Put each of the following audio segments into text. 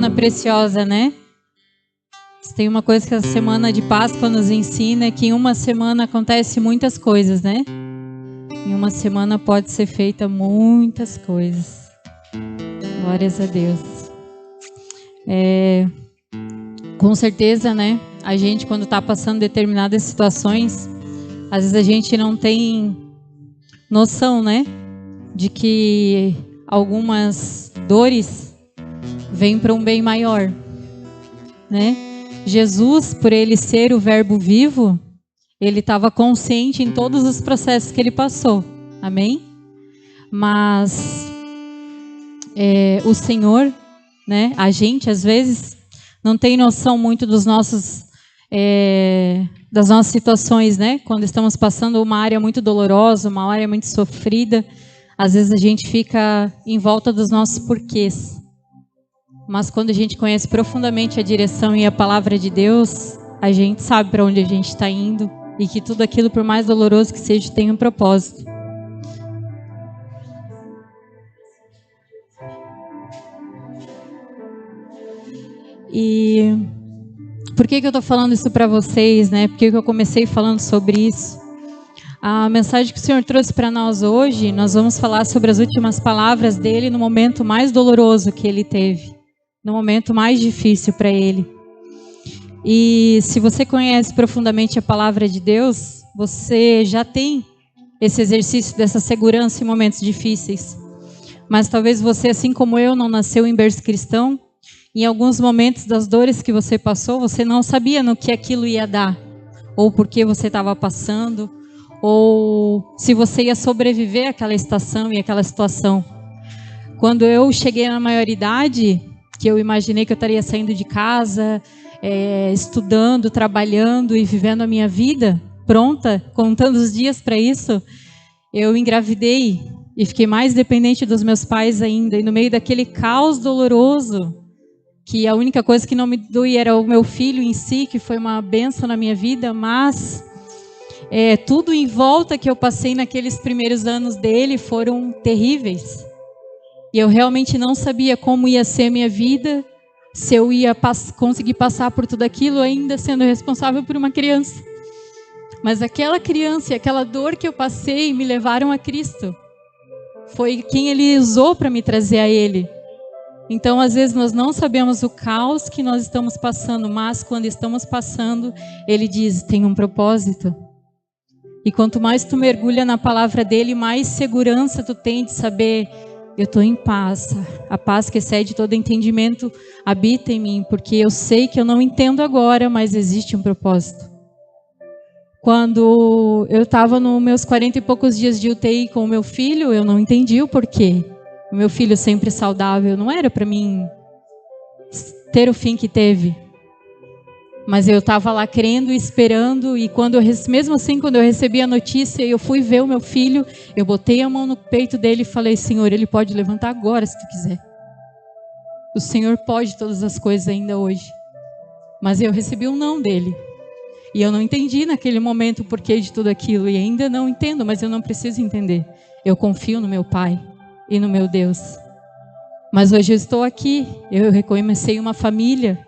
Semana preciosa, né? Tem uma coisa que a semana de Páscoa nos ensina, é que em uma semana acontece muitas coisas, né? Em uma semana pode ser feita muitas coisas. Glórias a Deus. Com certeza, né? A gente, quando está passando determinadas situações, às vezes a gente não tem noção, né? De que algumas dores vêm para um bem maior, né? Jesus, por ele ser o verbo vivo, ele estava consciente em todos os processos que ele passou, amém? Mas o Senhor, né? A gente às vezes não tem noção muito dos nossos das nossas situações, né? Quando estamos passando uma área muito dolorosa, uma área muito sofrida, às vezes a gente fica em volta dos nossos porquês. Mas quando a gente conhece profundamente a direção e a palavra de Deus, a gente sabe para onde a gente está indo e que tudo aquilo, por mais doloroso que seja, tem um propósito. E por que eu estou falando isso para vocês, né? Por que eu comecei falando sobre isso? A mensagem que o Senhor trouxe para nós hoje, nós vamos falar sobre as últimas palavras dele no momento mais doloroso que ele teve. No momento mais difícil para ele. E se você conhece profundamente a palavra de Deus, você já tem esse exercício dessa segurança em momentos difíceis. Mas talvez você, assim como eu, não nasceu em berço cristão. Em alguns momentos das dores que você passou, você não sabia no que aquilo ia dar. Ou por que você estava passando. Ou se você ia sobreviver àquela estação e àquela situação. Quando eu cheguei na maioridade, que eu imaginei que eu estaria saindo de casa, estudando, trabalhando e vivendo a minha vida, pronta, contando os dias para isso, eu engravidei e fiquei mais dependente dos meus pais ainda. E no meio daquele caos doloroso, que a única coisa que não me doía era o meu filho em si, que foi uma bênção na minha vida, mas tudo em volta que eu passei naqueles primeiros anos dele foram terríveis. E eu realmente não sabia como ia ser a minha vida, se eu ia conseguir passar por tudo aquilo ainda sendo responsável por uma criança. Mas aquela criança e aquela dor que eu passei me levaram a Cristo. Foi quem Ele usou para me trazer a Ele. Então, às vezes, nós não sabemos o caos que nós estamos passando, mas quando estamos passando, Ele diz, tem um propósito. E quanto mais tu mergulha na palavra dEle, mais segurança tu tem de saber... Eu estou em paz, a paz que excede todo entendimento habita em mim, porque eu sei que eu não entendo agora, mas existe um propósito. Quando eu estava nos meus 40 e poucos dias de UTI com o meu filho, eu não entendi o porquê. O meu filho sempre saudável, não era para mim ter o fim que teve. Mas eu estava lá crendo e esperando, e mesmo assim, quando eu recebi a notícia, eu fui ver o meu filho, eu botei a mão no peito dele e falei, Senhor, ele pode levantar agora se tu quiser. O Senhor pode todas as coisas ainda hoje. Mas eu recebi um não dele. E eu não entendi naquele momento o porquê de tudo aquilo, e ainda não entendo, mas eu não preciso entender. Eu confio no meu Pai e no meu Deus. Mas hoje eu estou aqui, eu recomecei uma família.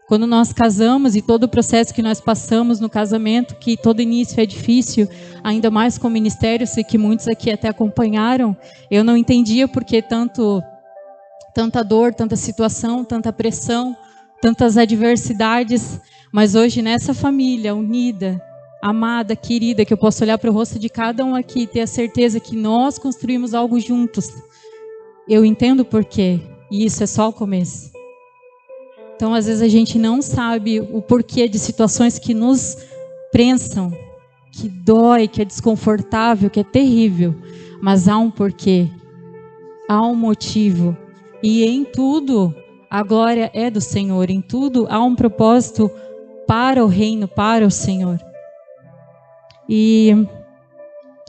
Quando nós casamos e todo o processo que nós passamos no casamento, que todo início é difícil, ainda mais com o ministério, sei que muitos aqui até acompanharam, eu não entendia por que tanta dor, tanta situação, tanta pressão, tantas adversidades, mas hoje nessa família unida, amada, querida, que eu posso olhar para o rosto de cada um aqui e ter a certeza que nós construímos algo juntos, eu entendo por quê, e isso é só o começo. Então, às vezes, a gente não sabe o porquê de situações que nos prensam, que dói, que é desconfortável, que é terrível. Mas há um porquê, há um motivo. E em tudo, a glória é do Senhor. Em tudo, há um propósito para o reino, para o Senhor. E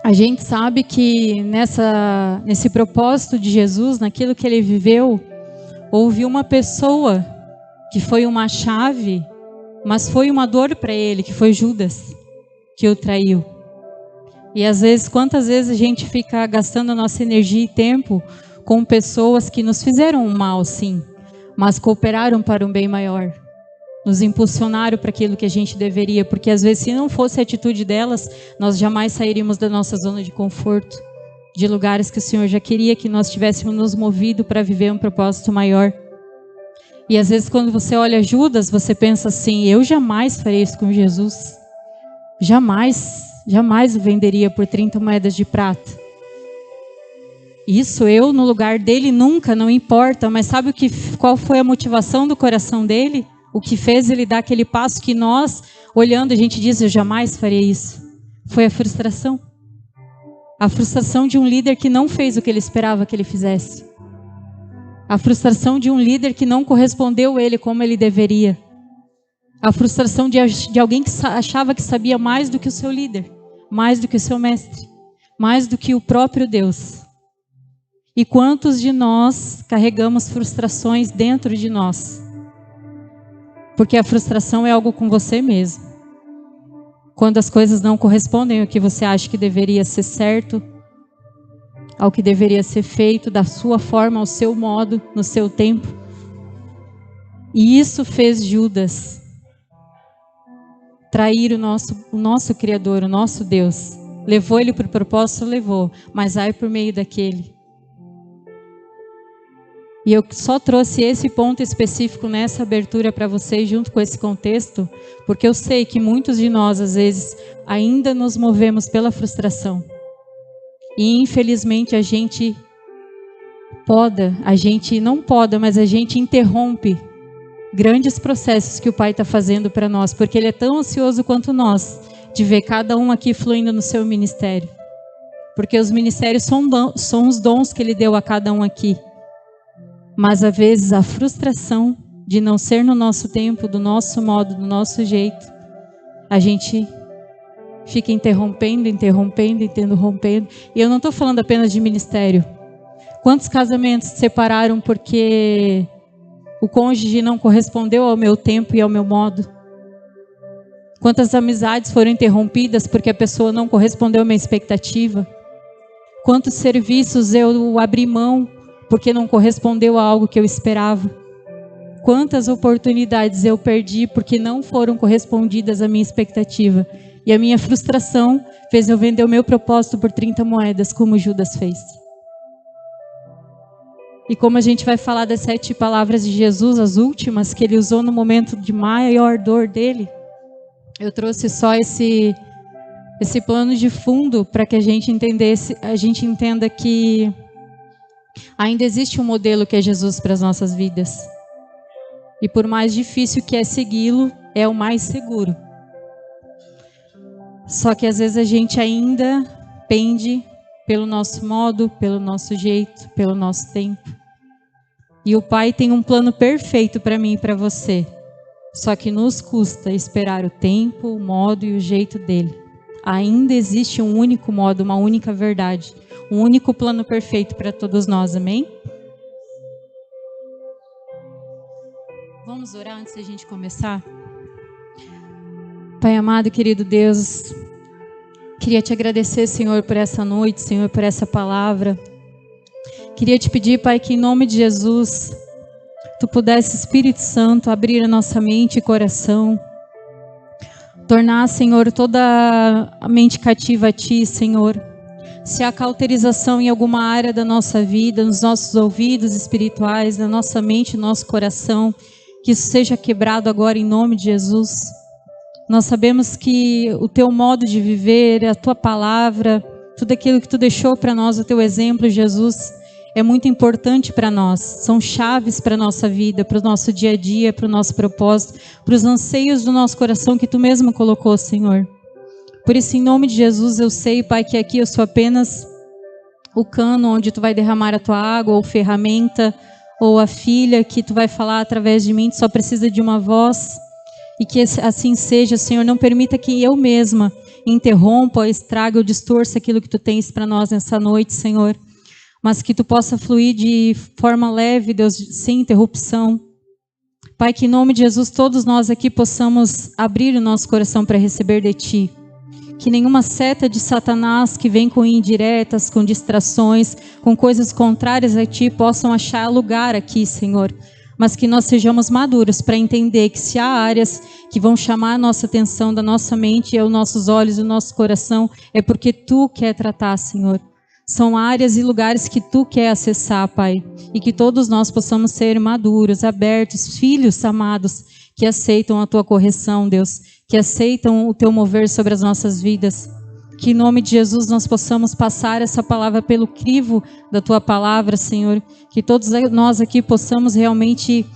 a gente sabe que nesse propósito de Jesus, naquilo que Ele viveu, houve uma pessoa que foi uma chave, mas foi uma dor para ele, que foi Judas, que o traiu. E às vezes, quantas vezes a gente fica gastando a nossa energia e tempo com pessoas que nos fizeram um mal, sim, mas cooperaram para um bem maior. Nos impulsionaram para aquilo que a gente deveria, porque às vezes se não fosse a atitude delas, nós jamais sairíamos da nossa zona de conforto, de lugares que o Senhor já queria que nós tivéssemos nos movido para viver um propósito maior. E às vezes quando você olha Judas, você pensa assim, eu jamais farei isso com Jesus. Jamais o venderia por 30 moedas de prata. Isso eu no lugar dele nunca, não importa, mas sabe qual foi a motivação do coração dele? O que fez ele dar aquele passo que nós, olhando, a gente diz, eu jamais faria isso. Foi a frustração. A frustração de um líder que não fez o que ele esperava que ele fizesse. A frustração de um líder que não correspondeu a ele como ele deveria. A frustração de alguém que achava que sabia mais do que o seu líder, mais do que o seu mestre, mais do que o próprio Deus. E quantos de nós carregamos frustrações dentro de nós? Porque a frustração é algo com você mesmo. Quando as coisas não correspondem ao que você acha que deveria ser certo, ao que deveria ser feito, da sua forma, ao seu modo, no seu tempo. E isso fez Judas trair o nosso Criador, o nosso Deus. Levou ele para o propósito? Levou, mas ai por meio daquele. E eu só trouxe esse ponto específico nessa abertura para vocês, junto com esse contexto, porque eu sei que muitos de nós, às vezes, ainda nos movemos pela frustração. E, infelizmente, a gente mas a gente interrompe grandes processos que o Pai está fazendo para nós, porque Ele é tão ansioso quanto nós, de ver cada um aqui fluindo no seu ministério. Porque os ministérios são os dons que Ele deu a cada um aqui. Mas, às vezes, a frustração de não ser no nosso tempo, do nosso modo, do nosso jeito, a gente fica interrompendo. E eu não estou falando apenas de ministério. Quantos casamentos se separaram porque o cônjuge não correspondeu ao meu tempo e ao meu modo? Quantas amizades foram interrompidas porque a pessoa não correspondeu à minha expectativa? Quantos serviços eu abri mão porque não correspondeu a algo que eu esperava? Quantas oportunidades eu perdi porque não foram correspondidas à minha expectativa? E a minha frustração fez eu vender o meu propósito por 30 moedas, como Judas fez. E como a gente vai falar das 7 palavras de Jesus, as últimas que ele usou no momento de maior dor dele, eu trouxe só esse plano de fundo para que a gente entenda que ainda existe um modelo que é Jesus para as nossas vidas. E por mais difícil que é segui-lo, é o mais seguro. Só que às vezes a gente ainda pende pelo nosso modo, pelo nosso jeito, pelo nosso tempo. E o Pai tem um plano perfeito para mim e para você. Só que nos custa esperar o tempo, o modo e o jeito dele. Ainda existe um único modo, uma única verdade. Um único plano perfeito para todos nós, amém? Vamos orar antes da gente começar? Pai amado, querido Deus, queria te agradecer, Senhor, por essa noite, Senhor, por essa palavra. Queria te pedir, Pai, que em nome de Jesus, Tu pudesse, Espírito Santo, abrir a nossa mente e coração. Tornar, Senhor, toda a mente cativa a Ti, Senhor. Se há cauterização em alguma área da nossa vida, nos nossos ouvidos espirituais, na nossa mente, no nosso coração, que isso seja quebrado agora em nome de Jesus. Nós sabemos que o Teu modo de viver, a Tua palavra, tudo aquilo que Tu deixou para nós, o Teu exemplo, Jesus, é muito importante para nós. São chaves para a nossa vida, para o nosso dia a dia, para o nosso propósito, para os anseios do nosso coração que Tu mesmo colocou, Senhor. Por isso, em nome de Jesus, eu sei, Pai, que aqui eu sou apenas o cano onde Tu vai derramar a Tua água, ou ferramenta, ou a filha que Tu vai falar através de mim. Tu só precisa de uma voz. E que assim seja, Senhor. Não permita que eu mesma interrompa, estrague ou distorça aquilo que Tu tens para nós nessa noite, Senhor. Mas que Tu possa fluir de forma leve, Deus, sem interrupção. Pai, que em nome de Jesus todos nós aqui possamos abrir o nosso coração para receber de Ti. Que nenhuma seta de Satanás que vem com indiretas, com distrações, com coisas contrárias a Ti, possam achar lugar aqui, Senhor. mas que nós sejamos maduros para entender que se há áreas que vão chamar a nossa atenção da nossa mente, os nossos olhos e o nosso coração, é porque Tu quer tratar, Senhor. São áreas e lugares que Tu quer acessar, Pai, e que todos nós possamos ser maduros, abertos, filhos amados, que aceitam a Tua correção, Deus, que aceitam o Teu mover sobre as nossas vidas. Que em nome de Jesus nós possamos passar essa palavra pelo crivo da Tua palavra, Senhor. Que todos nós aqui possamos realmente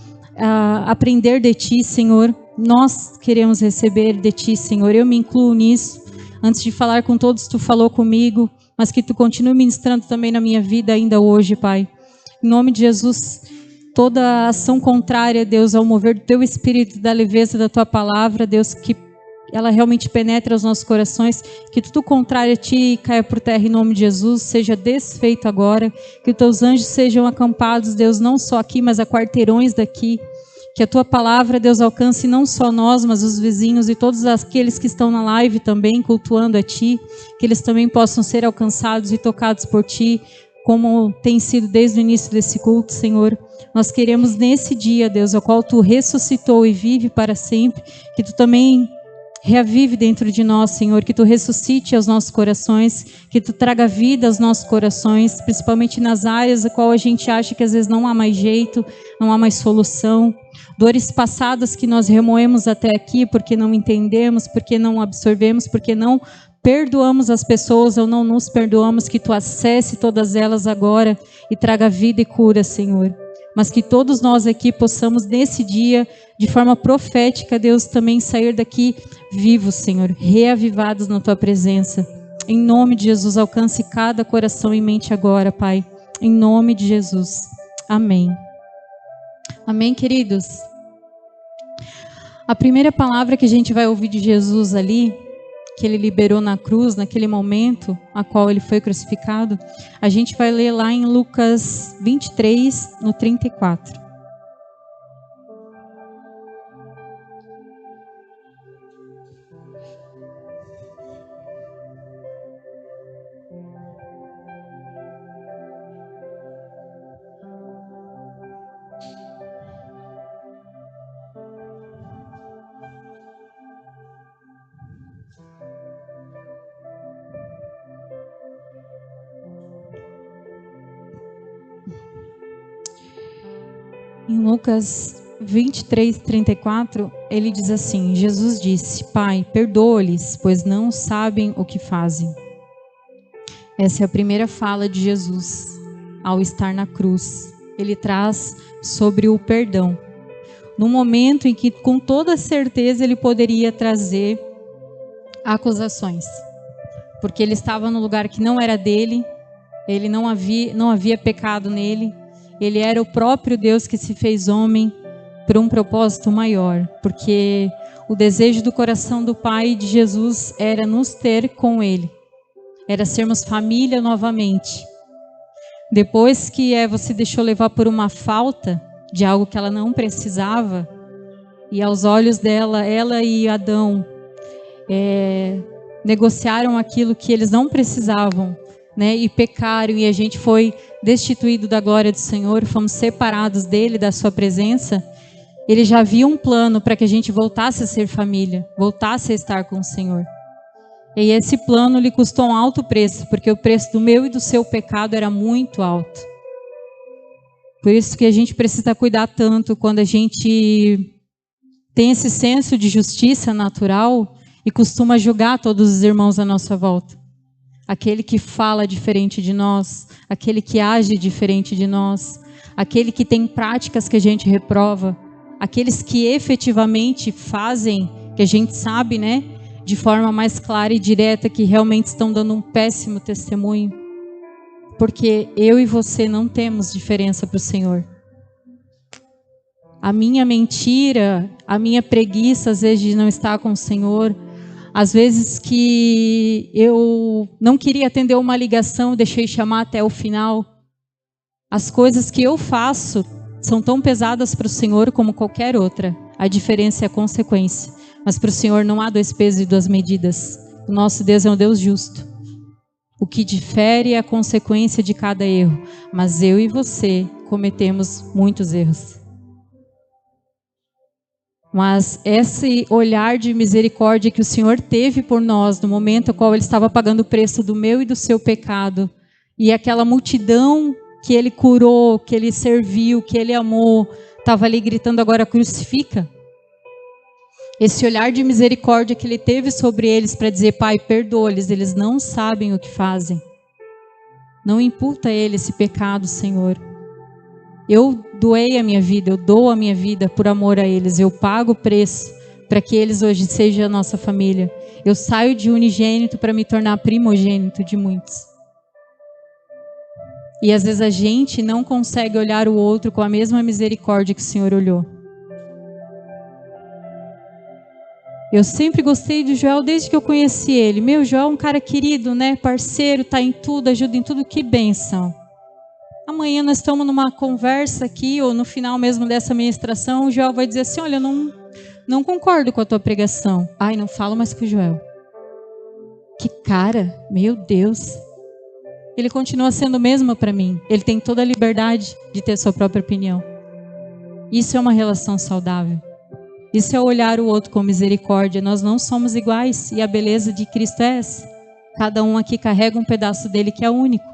aprender de Ti, Senhor. Nós queremos receber de Ti, Senhor. Eu me incluo nisso. Antes de falar com todos, Tu falou comigo, mas que Tu continue ministrando também na minha vida ainda hoje, Pai. Em nome de Jesus, toda ação contrária, Deus, ao mover do Teu Espírito, da leveza da Tua palavra, Deus, que ela realmente penetra os nossos corações, que tudo contrário a Ti caia por terra em nome de Jesus, seja desfeito agora, que os Teus anjos sejam acampados, Deus, não só aqui, mas a quarteirões daqui, que a Tua palavra, Deus, alcance não só nós, mas os vizinhos e todos aqueles que estão na live também, cultuando a Ti, que eles também possam ser alcançados e tocados por Ti, como tem sido desde o início desse culto, Senhor. Nós queremos nesse dia, Deus, ao qual Tu ressuscitou e vive para sempre, que Tu também reavive dentro de nós, Senhor, que Tu ressuscite aos nossos corações, que Tu traga vida aos nossos corações, principalmente nas áreas na qual a gente acha que às vezes não há mais jeito, não há mais solução. Dores passadas que nós remoemos até aqui porque não entendemos, porque não absorvemos, porque não perdoamos as pessoas ou não nos perdoamos, que Tu acesse todas elas agora e traga vida e cura, Senhor. Mas que todos nós aqui possamos nesse dia, de forma profética, Deus, também sair daqui vivos, Senhor, reavivados na Tua presença. Em nome de Jesus, alcance cada coração e mente agora, Pai. Em nome de Jesus. Amém. Amém, queridos? A primeira palavra que a gente vai ouvir de Jesus ali, que Ele liberou na cruz, naquele momento a qual Ele foi crucificado, a gente vai ler lá em Lucas 23, no 34. Em Lucas 23, 34, ele diz assim: Jesus disse: Pai, perdoa-lhes, pois não sabem o que fazem. Essa é a primeira fala de Jesus ao estar na cruz. Ele traz sobre o perdão. No momento em que, com toda certeza, ele poderia trazer acusações. Porque ele estava no lugar que não era dele, ele não havia pecado nele. Ele era o próprio Deus que se fez homem por um propósito maior, porque o desejo do coração do Pai e de Jesus era nos ter com Ele, era sermos família novamente. Depois que Eva se deixou levar por uma falta de algo que ela não precisava, e aos olhos dela, ela e Adão negociaram aquilo que eles não precisavam, né, e pecaram, e a gente foi destituído da glória do Senhor, fomos separados dele, da sua presença. Ele já havia um plano para que a gente voltasse a ser família, voltasse a estar com o Senhor. E esse plano lhe custou um alto preço, porque o preço do meu e do seu pecado era muito alto. Por isso que a gente precisa cuidar tanto quando a gente tem esse senso de justiça natural e costuma julgar todos os irmãos à nossa volta. Aquele que fala diferente de nós, aquele que age diferente de nós, aquele que tem práticas que a gente reprova, aqueles que efetivamente fazem, que a gente sabe, né, de forma mais clara e direta, que realmente estão dando um péssimo testemunho. Porque eu e você não temos diferença para o Senhor. A minha mentira, a minha preguiça, às vezes, de não estar com o Senhor, às vezes que eu não queria atender uma ligação, deixei chamar até o final. As coisas que eu faço são tão pesadas para o Senhor como qualquer outra. A diferença é a consequência. Mas para o Senhor não há dois pesos e duas medidas. O nosso Deus é um Deus justo. O que difere é a consequência de cada erro. Mas eu e você cometemos muitos erros. Mas esse olhar de misericórdia que o Senhor teve por nós, no momento em qual Ele estava pagando o preço do meu e do seu pecado, e aquela multidão que Ele curou, que Ele serviu, que Ele amou, estava ali gritando agora crucifica. Esse olhar de misericórdia que Ele teve sobre eles para dizer, Pai, perdoa-lhes, eles não sabem o que fazem. Não imputa a Ele esse pecado, Senhor. Eu doei a minha vida, eu dou a minha vida por amor a eles, eu pago o preço para que eles hoje sejam a nossa família. Eu saio de unigênito para me tornar primogênito de muitos. E às vezes a gente não consegue olhar o outro com a mesma misericórdia que o Senhor olhou. Eu sempre gostei do Joel desde que eu conheci ele. Meu, Joel é um cara querido, né? Parceiro, tá em tudo, ajuda em tudo, que bênção. Amanhã nós estamos numa conversa aqui, ou no final mesmo dessa ministração, o Joel vai dizer assim, olha, eu não concordo com a tua pregação. Ai, não falo mais com o Joel. Que cara, meu Deus. Ele continua sendo o mesmo para mim. Ele tem toda a liberdade de ter sua própria opinião. Isso é uma relação saudável. Isso é olhar o outro com misericórdia. Nós não somos iguais e a beleza de Cristo é essa. Cada um aqui carrega um pedaço dele que é único.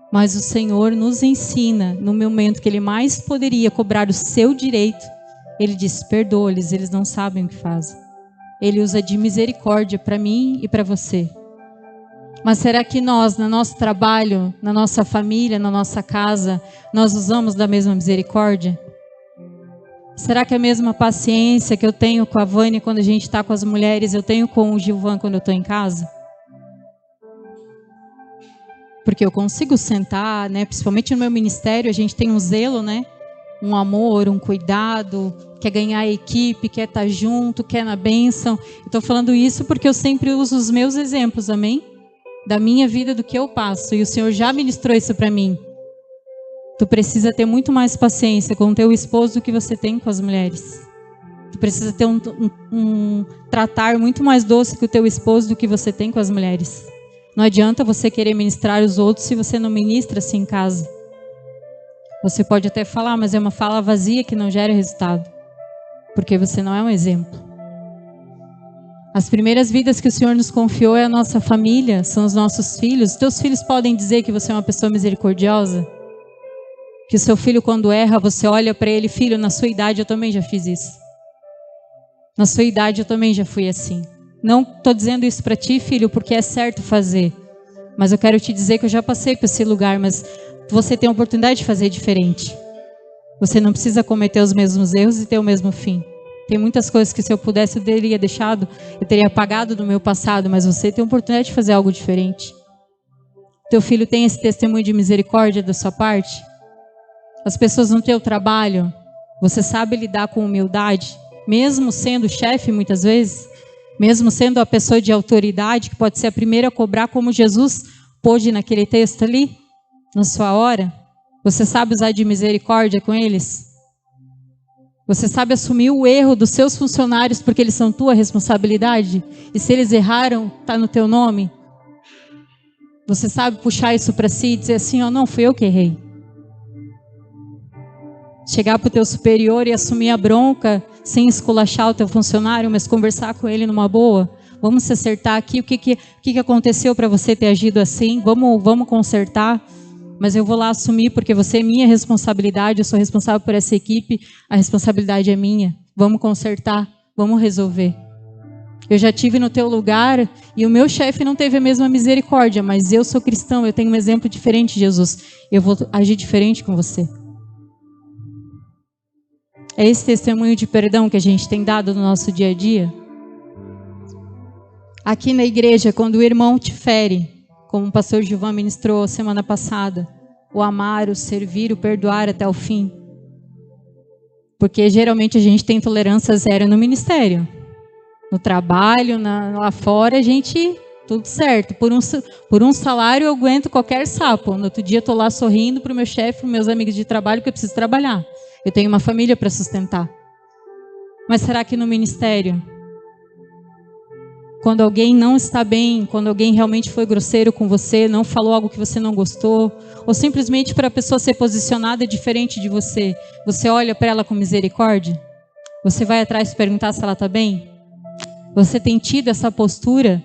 Mas o Senhor nos ensina, no momento que Ele mais poderia cobrar o seu direito, Ele diz, perdoa-lhes, eles não sabem o que fazem. Ele usa de misericórdia para mim e para você. Mas será que nós, no nosso trabalho, na nossa família, na nossa casa, nós usamos da mesma misericórdia? Será que a mesma paciência que eu tenho com a Vânia quando a gente está com as mulheres, eu tenho com o Gilvan quando eu estou em casa? Porque eu consigo sentar, né? Principalmente no meu ministério, a gente tem um zelo, né? Um amor, um cuidado, quer ganhar a equipe, quer estar junto, quer na bênção. Estou falando isso porque eu sempre uso os meus exemplos, amém? Da minha vida, do que eu passo. E o Senhor já ministrou isso para mim. Tu precisa ter muito mais paciência com o teu esposo do que você tem com as mulheres. Tu precisa ter um tratar muito mais doce com o teu esposo do que você tem com as mulheres. Não adianta você querer ministrar os outros se você não ministra assim em casa. Você pode até falar, mas é uma fala vazia que não gera resultado. Porque você não é um exemplo. As primeiras vidas que o Senhor nos confiou é a nossa família, são os nossos filhos. Teus filhos podem dizer que você é uma pessoa misericordiosa? Que o seu filho, quando erra, você olha para ele, filho, na sua idade eu também já fiz isso. Na sua idade eu também já fui assim. Não estou dizendo isso para ti, filho, porque é certo fazer. Mas eu quero te dizer que eu já passei por esse lugar, mas você tem a oportunidade de fazer diferente. Você não precisa cometer os mesmos erros e ter o mesmo fim. Tem muitas coisas que se eu pudesse eu teria deixado, eu teria apagado do meu passado, mas você tem a oportunidade de fazer algo diferente. Teu filho tem esse testemunho de misericórdia da sua parte? As pessoas no teu trabalho, você sabe lidar com humildade, mesmo sendo chefe muitas vezes? Mesmo sendo a pessoa de autoridade, que pode ser a primeira a cobrar, como Jesus pôde naquele texto ali, na sua hora? Você sabe usar de misericórdia com eles? Você sabe assumir o erro dos seus funcionários porque eles são tua responsabilidade? E se eles erraram, está no teu nome? Você sabe puxar isso para si e dizer assim, ó, não, fui eu que errei. Chegar para o teu superior e assumir a bronca sem esculachar o teu funcionário, mas conversar com ele numa boa. Vamos se acertar aqui. O que aconteceu para você ter agido assim? Vamos consertar. Mas eu vou lá assumir porque você é minha responsabilidade. Eu sou responsável por essa equipe. A responsabilidade é minha. Vamos consertar. Vamos resolver. Eu já tive no teu lugar e o meu chefe não teve a mesma misericórdia, mas eu sou cristão. Eu tenho um exemplo diferente de Jesus. Eu vou agir diferente com você. É esse testemunho de perdão que a gente tem dado no nosso dia a dia? Aqui na igreja, quando o irmão te fere, como o pastor Gilvan ministrou semana passada, o amar, o servir, o perdoar até o fim. Porque geralmente a gente tem tolerância zero no ministério. No trabalho, lá fora, a gente, tudo certo. Por um salário eu aguento qualquer sapo. No outro dia eu estou lá sorrindo para o meu chefe, para os meus amigos de trabalho, porque eu preciso trabalhar. Eu tenho uma família para sustentar. Mas será que no ministério, quando alguém não está bem, quando alguém realmente foi grosseiro com você, não falou algo que você não gostou, ou simplesmente para a pessoa ser posicionada diferente de você, você olha para ela com misericórdia? Você vai atrás perguntar se ela está bem? Você tem tido essa postura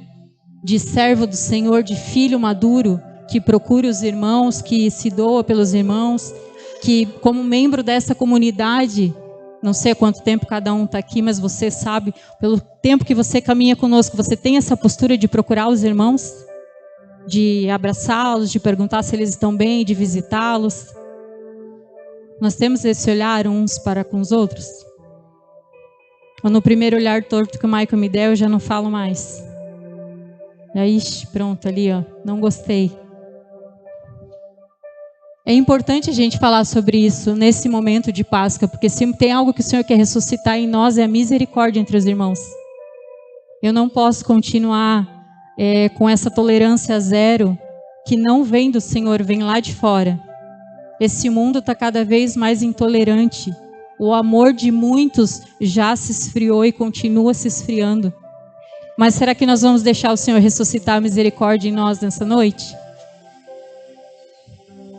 de servo do Senhor, de filho maduro, que procura os irmãos, que se doa pelos irmãos, que como membro dessa comunidade, não sei há quanto tempo cada um está aqui, mas você sabe, pelo tempo que você caminha conosco, você tem essa postura de procurar os irmãos? De abraçá-los, de perguntar se eles estão bem, de visitá-los? Nós temos esse olhar uns para com os outros? Ou no primeiro olhar torto que o Michael me deu, eu já não falo mais? E aí, pronto, ali, ó, não gostei. É importante a gente falar sobre isso nesse momento de Páscoa, porque se tem algo que o Senhor quer ressuscitar em nós, é a misericórdia entre os irmãos. Eu não posso continuar com essa tolerância zero, que não vem do Senhor, vem lá de fora. Esse mundo está cada vez mais intolerante. O amor de muitos já se esfriou e continua se esfriando. Mas será que nós vamos deixar o Senhor ressuscitar a misericórdia em nós nessa noite?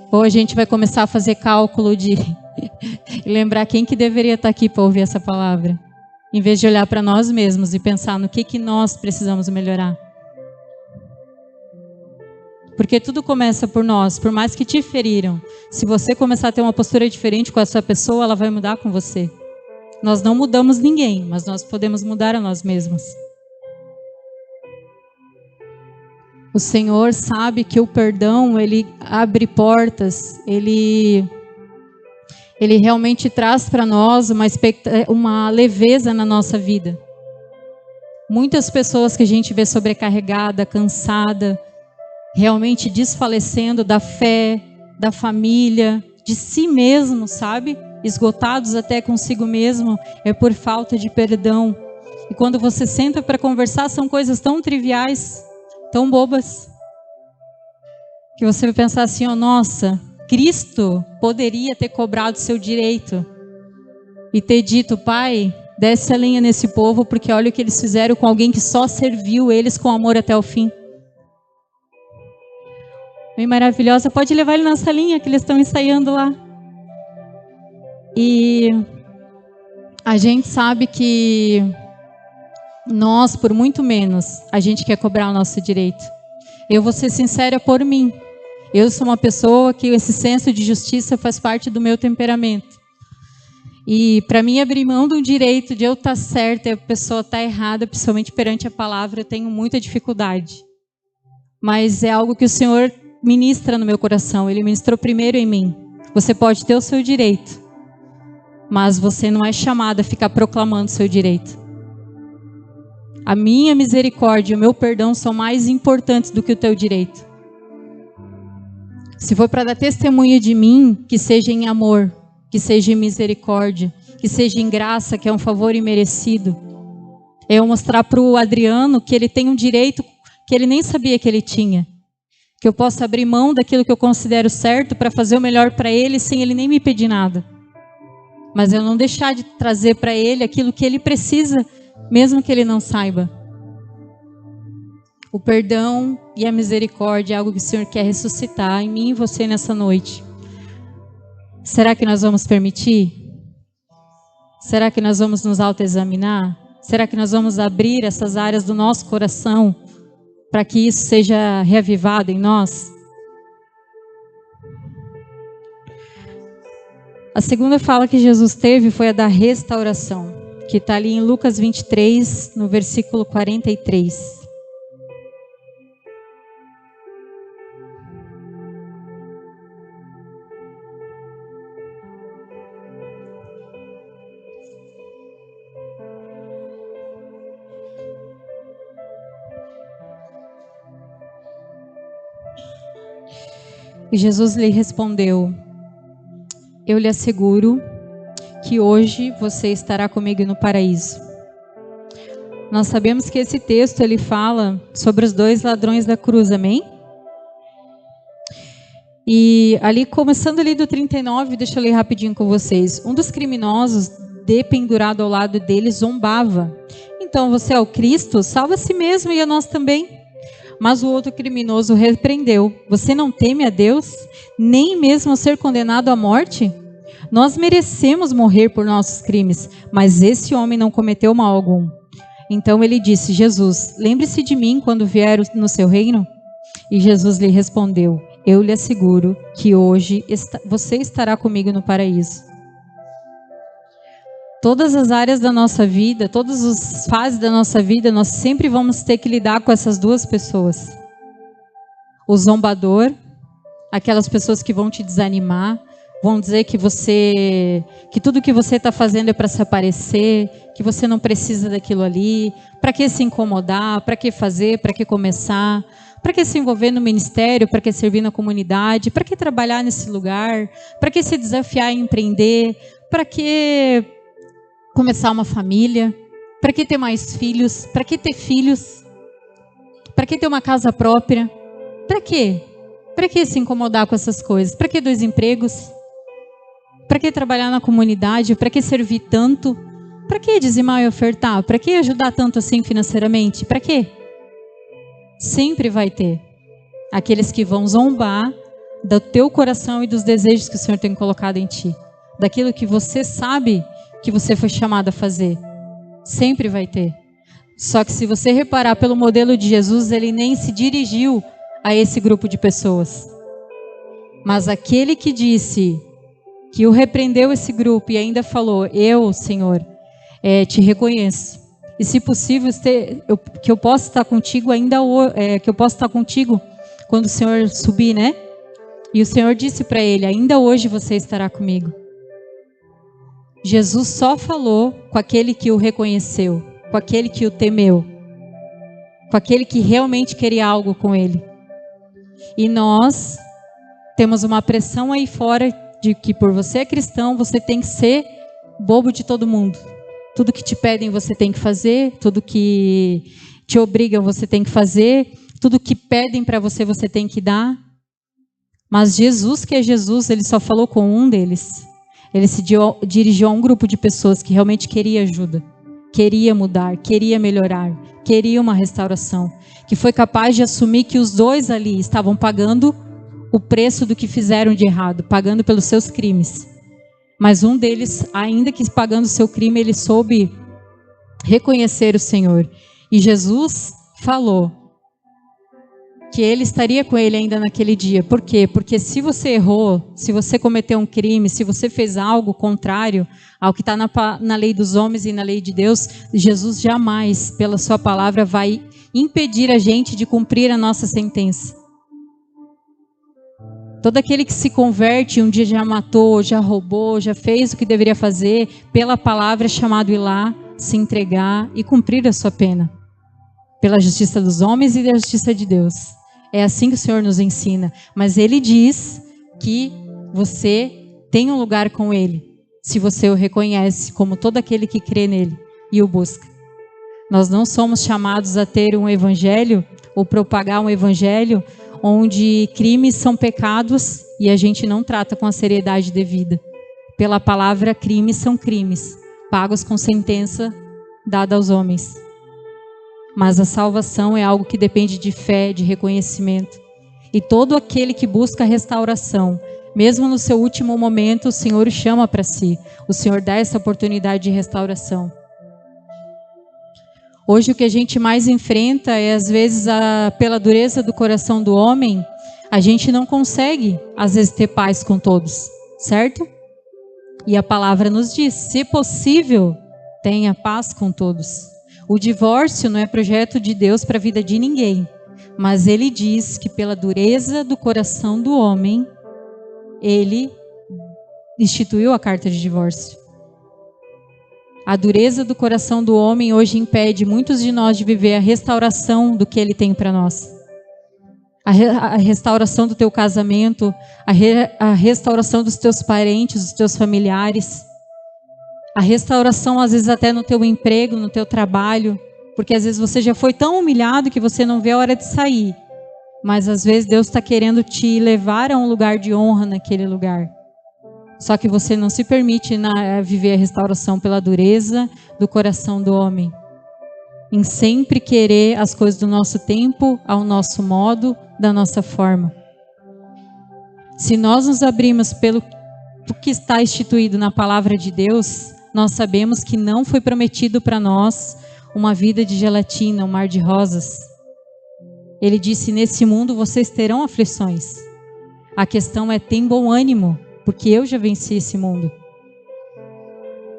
Ou a gente vai começar a fazer cálculo de lembrar quem que deveria estar aqui para ouvir essa palavra, em vez de olhar para nós mesmos e pensar no que nós precisamos melhorar? Porque tudo começa por nós, por mais que te feriram. Se você começar a ter uma postura diferente com essa pessoa, ela vai mudar com você. Nós não mudamos ninguém, mas nós podemos mudar a nós mesmos. O Senhor sabe que o perdão, ele abre portas, ele realmente traz para nós uma leveza na nossa vida. Muitas pessoas que a gente vê sobrecarregada, cansada, realmente desfalecendo da fé, da família, de si mesmo, sabe? Esgotados até consigo mesmo, é por falta de perdão. E quando você senta para conversar, são coisas tão triviais, tão bobas, que você vai pensar assim, oh, nossa, Cristo poderia ter cobrado seu direito e ter dito, Pai, desce a lenha nesse povo, porque olha o que eles fizeram com alguém que só serviu eles com amor até o fim. Bem maravilhosa, pode levar ele na salinha que eles estão ensaiando lá. E a gente sabe que nós, por muito menos, a gente quer cobrar o nosso direito. Eu vou ser sincera por mim. Eu sou uma pessoa que esse senso de justiça faz parte do meu temperamento. E para mim abrir mão do direito de eu estar certa e a pessoa estar errada, principalmente perante a palavra, eu tenho muita dificuldade. Mas é algo que o Senhor ministra no meu coração. Ele ministrou primeiro em mim. Você pode ter o seu direito, mas você não é chamado a ficar proclamando o seu direito. A minha misericórdia e o meu perdão são mais importantes do que o teu direito. Se for para dar testemunha de mim, que seja em amor, que seja em misericórdia, que seja em graça, que é um favor imerecido. É eu mostrar para o Adriano que ele tem um direito que ele nem sabia que ele tinha. Que eu possa abrir mão daquilo que eu considero certo para fazer o melhor para ele sem ele nem me pedir nada. Mas eu não deixar de trazer para ele aquilo que ele precisa, mesmo que ele não saiba. O perdão e a misericórdia é algo que o Senhor quer ressuscitar em mim e você nessa noite. Será que nós vamos permitir? Será que nós vamos nos autoexaminar? Será que nós vamos abrir essas áreas do nosso coração para que isso seja reavivado em nós? A segunda fala que Jesus teve foi a da restauração, que está ali em Lucas 23, no versículo 43. E Jesus lhe respondeu: eu lhe asseguro que hoje você estará comigo no paraíso. Nós sabemos que esse texto ele fala sobre os dois ladrões da cruz, amém? E ali, começando ali do 39, deixa eu ler rapidinho com vocês. Um dos criminosos, dependurado ao lado dele, zombava. Então, você é o Cristo? Salva a si mesmo e a nós também. Mas o outro criminoso repreendeu: você não teme a Deus, nem mesmo ser condenado à morte? Nós merecemos morrer por nossos crimes, mas esse homem não cometeu mal algum. Então ele disse: Jesus, lembre-se de mim quando vier no seu reino. E Jesus lhe respondeu: eu lhe asseguro que hoje você estará comigo no paraíso. Todas as áreas da nossa vida, todas as fases da nossa vida, nós sempre vamos ter que lidar com essas duas pessoas. O zombador, aquelas pessoas que vão te desanimar, vão dizer que tudo que você está fazendo é para se aparecer, que você não precisa daquilo ali, para que se incomodar, para que fazer, para que começar, para que se envolver no ministério, para que servir na comunidade, para que trabalhar nesse lugar, para que se desafiar em empreender, para que começar uma família, para que ter mais filhos, para que ter filhos, para que ter uma casa própria, para quê? Para que se incomodar com essas coisas? Para que 2 empregos? Para que trabalhar na comunidade? Para que servir tanto? Para que dizimar e ofertar? Para que ajudar tanto assim financeiramente? Para quê? Sempre vai ter aqueles que vão zombar do teu coração e dos desejos que o Senhor tem colocado em ti. Daquilo que você sabe que você foi chamado a fazer. Sempre vai ter. Só que se você reparar pelo modelo de Jesus, ele nem se dirigiu a esse grupo de pessoas. Mas aquele que disse, que o repreendeu esse grupo e ainda falou: eu, Senhor, te reconheço. E se possível, que eu possa estar contigo que eu possa estar contigo quando o Senhor subir, né? E o Senhor disse para ele: ainda hoje você estará comigo. Jesus só falou com aquele que o reconheceu, com aquele que o temeu, com aquele que realmente queria algo com ele. E nós temos uma pressão aí fora de que por você é cristão, você tem que ser bobo de todo mundo. Tudo que te pedem você tem que fazer, tudo que te obrigam você tem que fazer, tudo que pedem para você, você tem que dar. Mas Jesus, que é Jesus, ele só falou com um deles. Ele se dirigiu a um grupo de pessoas que realmente queria ajuda, queria mudar, queria melhorar, queria uma restauração, que foi capaz de assumir que os dois ali estavam pagando o preço do que fizeram de errado, pagando pelos seus crimes. Mas um deles, ainda que pagando o seu crime, ele soube reconhecer o Senhor. E Jesus falou que ele estaria com ele ainda naquele dia. Por quê? Porque se você errou, se você cometeu um crime, se você fez algo contrário ao que está na lei dos homens e na lei de Deus, Jesus jamais, pela sua palavra, vai impedir a gente de cumprir a nossa sentença. Todo aquele que se converte, um dia já matou, já roubou, já fez o que deveria fazer, pela palavra é chamado a ir lá, se entregar e cumprir a sua pena. Pela justiça dos homens e da justiça de Deus. É assim que o Senhor nos ensina. Mas Ele diz que você tem um lugar com Ele, se você o reconhece como todo aquele que crê nele e o busca. Nós não somos chamados a ter um evangelho ou propagar um evangelho onde crimes são pecados e a gente não trata com a seriedade devida. Pela palavra, crimes são crimes, pagos com sentença dada aos homens. Mas a salvação é algo que depende de fé, de reconhecimento. E todo aquele que busca restauração, mesmo no seu último momento, o Senhor o chama para si. O Senhor dá essa oportunidade de restauração. Hoje o que a gente mais enfrenta é, às vezes, pela dureza do coração do homem, a gente não consegue, às vezes, ter paz com todos, certo? E a palavra nos diz, se possível, tenha paz com todos. O divórcio não é projeto de Deus para a vida de ninguém, mas Ele diz que pela dureza do coração do homem, Ele instituiu a carta de divórcio. A dureza do coração do homem hoje impede muitos de nós de viver a restauração do que Ele tem para nós. A restauração do teu casamento, a restauração dos teus parentes, dos teus familiares. A restauração, às vezes, até no teu emprego, no teu trabalho. Porque, às vezes, você já foi tão humilhado que você não vê a hora de sair. Mas, às vezes, Deus está querendo te levar a um lugar de honra naquele lugar. Só que você não se permite viver a restauração pela dureza do coração do homem. Em sempre querer as coisas do nosso tempo, ao nosso modo, da nossa forma. Se nós nos abrimos o que está instituído na palavra de Deus, nós sabemos que não foi prometido para nós uma vida de gelatina, um mar de rosas. Ele disse: nesse mundo vocês terão aflições. A questão é: tem bom ânimo, porque eu já venci esse mundo.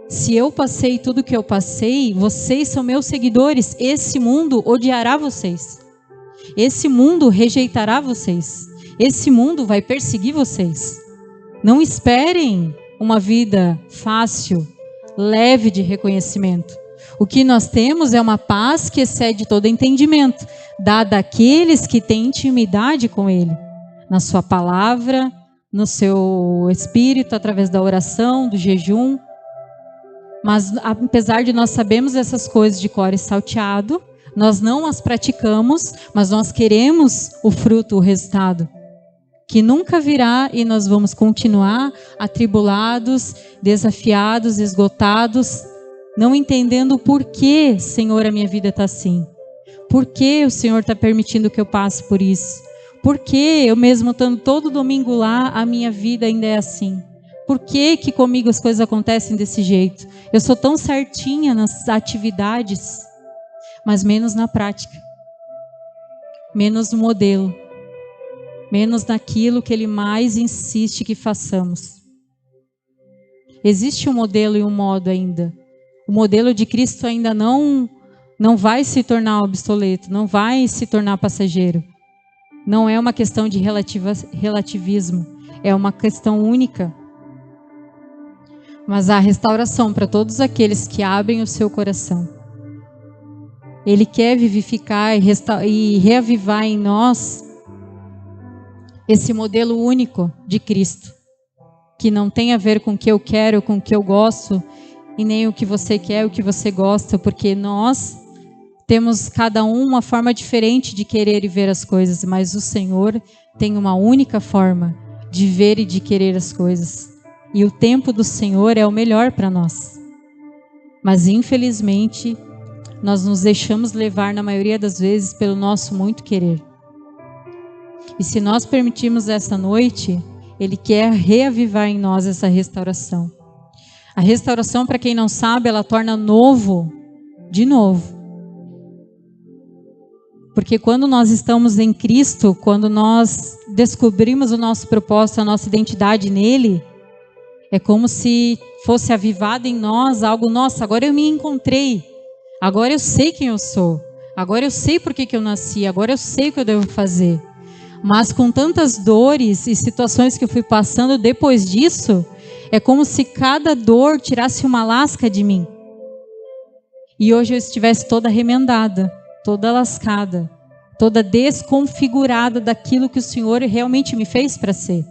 Se eu passei tudo o que eu passei, vocês são meus seguidores. Esse mundo odiará vocês. Esse mundo rejeitará vocês. Esse mundo vai perseguir vocês. Não esperem uma vida fácil, leve de reconhecimento. O que nós temos é uma paz que excede todo entendimento, dada àqueles que têm intimidade com Ele, na sua palavra, no seu espírito, através da oração, do jejum. Mas apesar de nós sabermos essas coisas de cor e salteado, nós não as praticamos, mas nós queremos o fruto, o resultado, que nunca virá, e nós vamos continuar atribulados, desafiados, esgotados, não entendendo o porquê, Senhor, a minha vida está assim. Por que o Senhor está permitindo que eu passe por isso? Por que eu mesmo estando todo domingo lá, a minha vida ainda é assim? Por que que comigo as coisas acontecem desse jeito? Eu sou tão certinha nas atividades, mas menos na prática. Menos no modelo. Menos naquilo que Ele mais insiste que façamos. Existe um modelo e um modo ainda. O modelo de Cristo ainda não vai se tornar obsoleto, não vai se tornar passageiro. Não é uma questão de relativismo, é uma questão única. Mas há restauração para todos aqueles que abrem o seu coração. Ele quer vivificar e reavivar em nós esse modelo único de Cristo, que não tem a ver com o que eu quero, com o que eu gosto, e nem o que você quer, o que você gosta, porque nós temos cada um uma forma diferente de querer e ver as coisas, mas o Senhor tem uma única forma de ver e de querer as coisas. E o tempo do Senhor é o melhor para nós. Mas infelizmente, nós nos deixamos levar na maioria das vezes pelo nosso muito querer. E se nós permitirmos essa noite, Ele quer reavivar em nós essa restauração. A restauração, para quem não sabe, ela torna novo de novo. Porque quando nós estamos em Cristo, quando nós descobrimos o nosso propósito, a nossa identidade nele, é como se fosse avivado em nós algo: nossa, agora eu me encontrei, agora eu sei quem eu sou, agora eu sei por que eu nasci, agora eu sei o que eu devo fazer. Mas com tantas dores e situações que eu fui passando depois disso, é como se cada dor tirasse uma lasca de mim. E hoje eu estivesse toda remendada, toda lascada, toda desconfigurada daquilo que o Senhor realmente me fez para ser.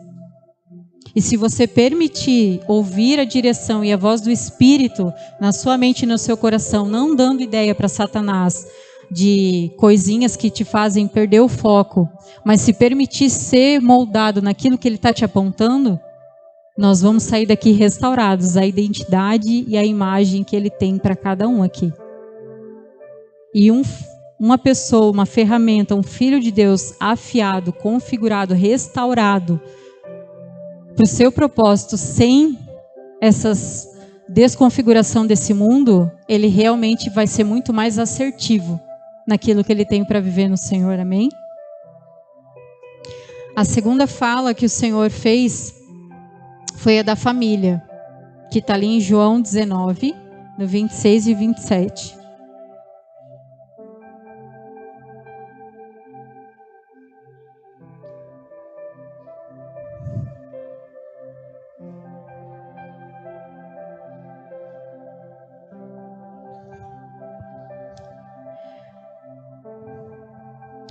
E se você permitir ouvir a direção e a voz do Espírito na sua mente e no seu coração, não dando ideia para Satanás de coisinhas que te fazem perder o foco, mas se permitir ser moldado naquilo que Ele está te apontando, nós vamos sair daqui restaurados, a identidade e a imagem que Ele tem para cada um aqui. E uma pessoa, uma ferramenta, um filho de Deus afiado, configurado, restaurado para o seu propósito, sem essas desconfiguração desse mundo, ele realmente vai ser muito mais assertivo naquilo que ele tem para viver no Senhor, amém? A segunda fala que o Senhor fez foi a da família, que está ali em João 19, no 26 e 27.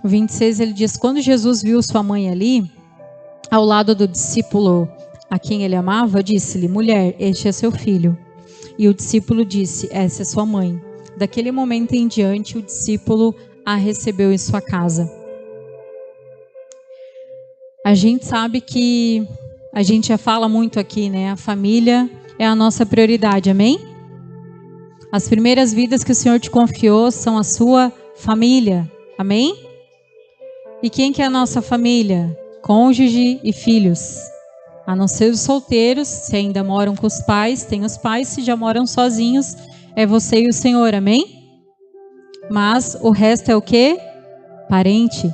O 26 ele diz: quando Jesus viu sua mãe ali, ao lado do discípulo a quem ele amava, disse-lhe: mulher, este é seu filho. E o discípulo disse: essa é sua mãe. Daquele momento em diante, o discípulo a recebeu em sua casa. A gente sabe que a gente já fala muito aqui, né? A família é a nossa prioridade, amém? As primeiras vidas que o Senhor te confiou são a sua família, amém? E quem que é a nossa família? Cônjuge e filhos. A não ser os solteiros, se ainda moram com os pais, tem os pais, se já moram sozinhos, é você e o Senhor, amém? Mas o resto é o quê? Parente.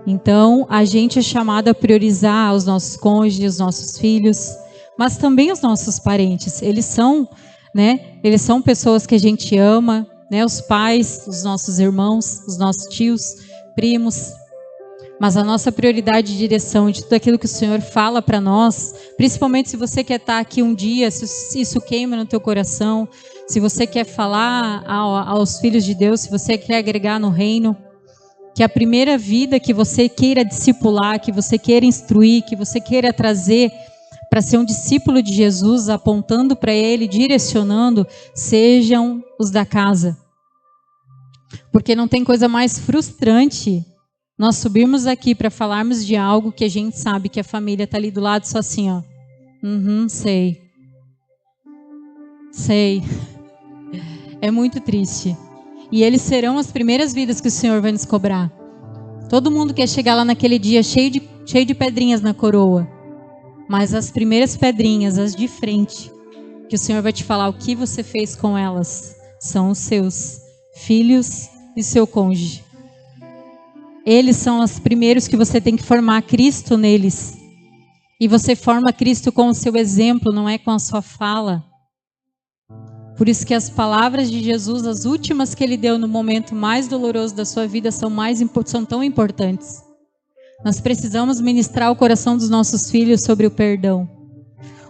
Então, a gente é chamado a priorizar os nossos cônjuges, os nossos filhos, mas também os nossos parentes. Eles são, né? Eles são pessoas que a gente ama, né? Os pais, os nossos irmãos, os nossos tios, primos. Mas a nossa prioridade de direção de tudo aquilo que o Senhor fala para nós, principalmente se você quer estar aqui um dia, se isso queima no teu coração, se você quer falar aos filhos de Deus, se você quer agregar no reino, que a primeira vida que você queira discipular, que você queira instruir, que você queira trazer para ser um discípulo de Jesus, apontando para Ele, direcionando, sejam os da casa. Porque não tem coisa mais frustrante nós subirmos aqui para falarmos de algo que a gente sabe que a família está ali do lado só assim, ó. Sei. Sei. É muito triste. E eles serão as primeiras vidas que o Senhor vai nos cobrar. Todo mundo quer chegar lá naquele dia cheio de pedrinhas na coroa. Mas as primeiras pedrinhas, as de frente, que o Senhor vai te falar o que você fez com elas, são os seus filhos e seu cônjuge. Eles são os primeiros que você tem que formar Cristo neles. E você forma Cristo com o seu exemplo, não é com a sua fala. Por isso que as palavras de Jesus, as últimas que Ele deu no momento mais doloroso da sua vida, são tão importantes. Nós precisamos ministrar o coração dos nossos filhos sobre o perdão.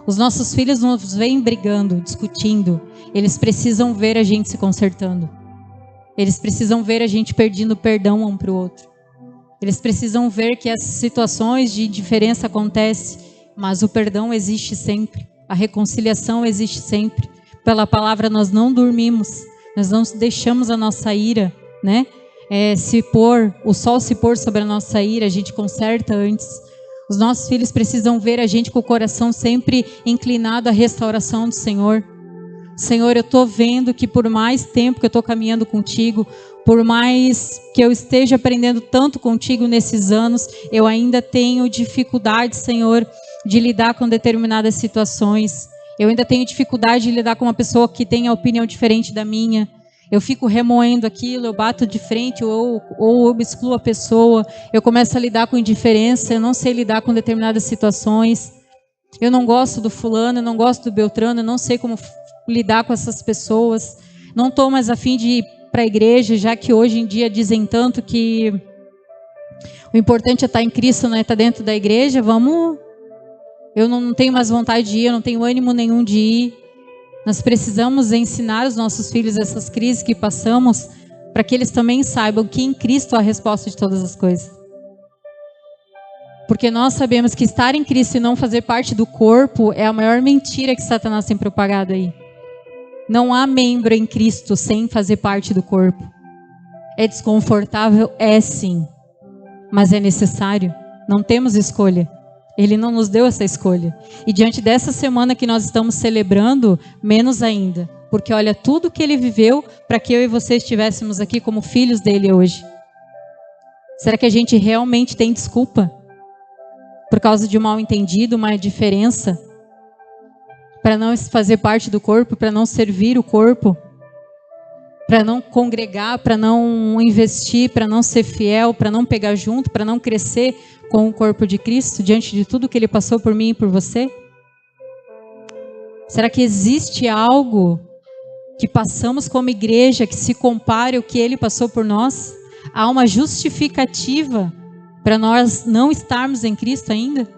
Os nossos filhos nos veem brigando, discutindo. Eles precisam ver a gente se consertando. Eles precisam ver a gente pedindo perdão um para o outro. Eles precisam ver que as situações de indiferença acontecem, mas o perdão existe sempre. A reconciliação existe sempre. Pela palavra nós não dormimos, nós não deixamos a nossa ira, né? O sol se pôr sobre a nossa ira, a gente conserta antes. Os nossos filhos precisam ver a gente com o coração sempre inclinado à restauração do Senhor. Senhor, eu estou vendo que por mais tempo que eu estou caminhando contigo, por mais que eu esteja aprendendo tanto contigo nesses anos, eu ainda tenho dificuldade, Senhor, de lidar com determinadas situações. Eu ainda tenho dificuldade de lidar com uma pessoa que tem a opinião diferente da minha. Eu fico remoendo aquilo, eu bato de frente ou eu excluo a pessoa. Eu começo a lidar com indiferença, eu não sei lidar com determinadas situações. Eu não gosto do fulano, eu não gosto do Beltrano, eu não sei como lidar com essas pessoas. Não estou mais a fim de ir para a igreja, já que hoje em dia dizem tanto que o importante é estar em Cristo, não é estar dentro da igreja. Eu não tenho mais vontade de ir, eu não tenho ânimo nenhum de ir. Nós precisamos ensinar os nossos filhos essas crises que passamos, para que eles também saibam que em Cristo há a resposta de todas as coisas. Porque nós sabemos que estar em Cristo e não fazer parte do corpo é a maior mentira que Satanás tem propagado aí. Não há membro em Cristo sem fazer parte do corpo. É desconfortável? É sim. Mas é necessário. Não temos escolha. Ele não nos deu essa escolha. E diante dessa semana que nós estamos celebrando, menos ainda. Porque olha tudo que ele viveu para que eu e você estivéssemos aqui como filhos dele hoje. Será que a gente realmente tem desculpa? Por causa de um mal-entendido, uma diferença? Para não fazer parte do corpo, para não servir o corpo? Para não congregar, para não investir, para não ser fiel, para não pegar junto, para não crescer com o corpo de Cristo, diante de tudo que Ele passou por mim e por você? Será que existe algo que passamos como igreja que se compare ao que Ele passou por nós? Há uma justificativa para nós não estarmos em Cristo ainda?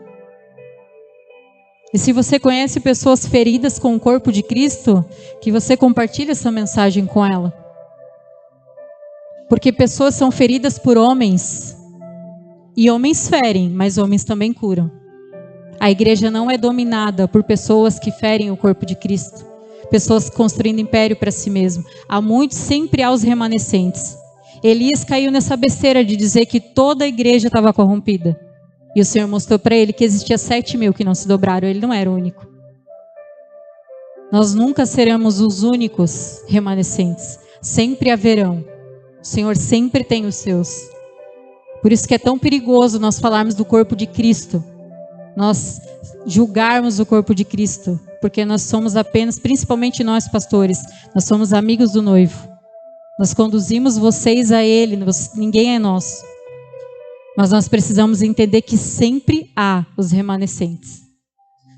E se você conhece pessoas feridas com o corpo de Cristo, que você compartilhe essa mensagem com ela. Porque pessoas são feridas por homens. E homens ferem, mas homens também curam. A igreja não é dominada por pessoas que ferem o corpo de Cristo. Pessoas construindo império para si mesmo. Há muitos, sempre há os remanescentes. Elias caiu nessa besteira de dizer que toda a igreja estava corrompida. E o Senhor mostrou para ele que existia 7.000 que não se dobraram. Ele não era o único. Nós nunca seremos os únicos remanescentes. Sempre haverão. O Senhor sempre tem os seus. Por isso que é tão perigoso nós falarmos do corpo de Cristo. nós julgarmos o corpo de Cristo, porque nós somos apenas, principalmente nós pastores, nós somos amigos do noivo. Nós conduzimos vocês a Ele, ninguém é nosso. Mas nós precisamos entender que sempre há os remanescentes.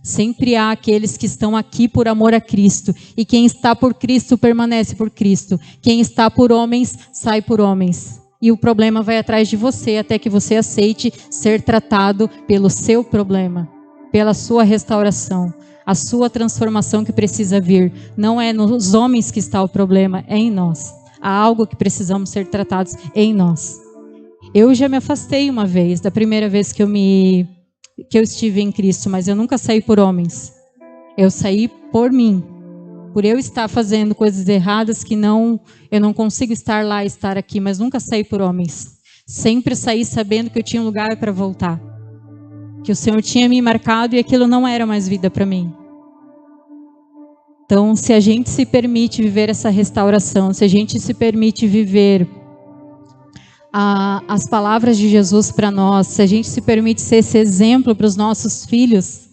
Sempre há aqueles que estão aqui por amor a Cristo. E quem está por Cristo permanece por Cristo. Quem está por homens, sai por homens. E o problema vai atrás de você até que você aceite ser tratado pelo seu problema, pela sua restauração, a sua transformação que precisa vir. Não é nos homens que está o problema, é em nós. Há algo que precisamos ser tratados em nós. Eu já me afastei uma vez, da primeira vez que eu estive em Cristo, mas eu nunca saí por homens. Eu saí por mim. Por eu estar fazendo coisas erradas que eu não consigo estar lá e estar aqui, mas nunca saí por homens. Sempre saí sabendo que eu tinha um lugar para voltar. Que o Senhor tinha me marcado e aquilo não era mais vida para mim. Então, se a gente se permite viver essa restauração, se a gente se permite viver as palavras de Jesus para nós, se a gente se permite ser esse exemplo para os nossos filhos,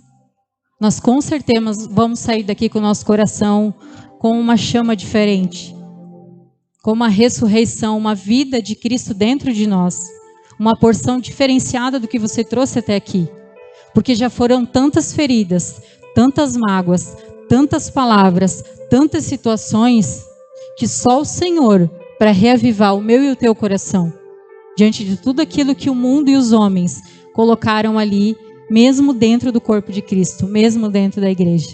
nós com certeza vamos sair daqui com o nosso coração com uma chama diferente, com uma ressurreição, uma vida de Cristo dentro de nós, uma porção diferenciada do que você trouxe até aqui, porque já foram tantas feridas, tantas mágoas, tantas palavras, tantas situações, que só o Senhor, para reavivar o meu e o teu coração, diante de tudo aquilo que o mundo e os homens colocaram ali, mesmo dentro do corpo de Cristo, mesmo dentro da igreja.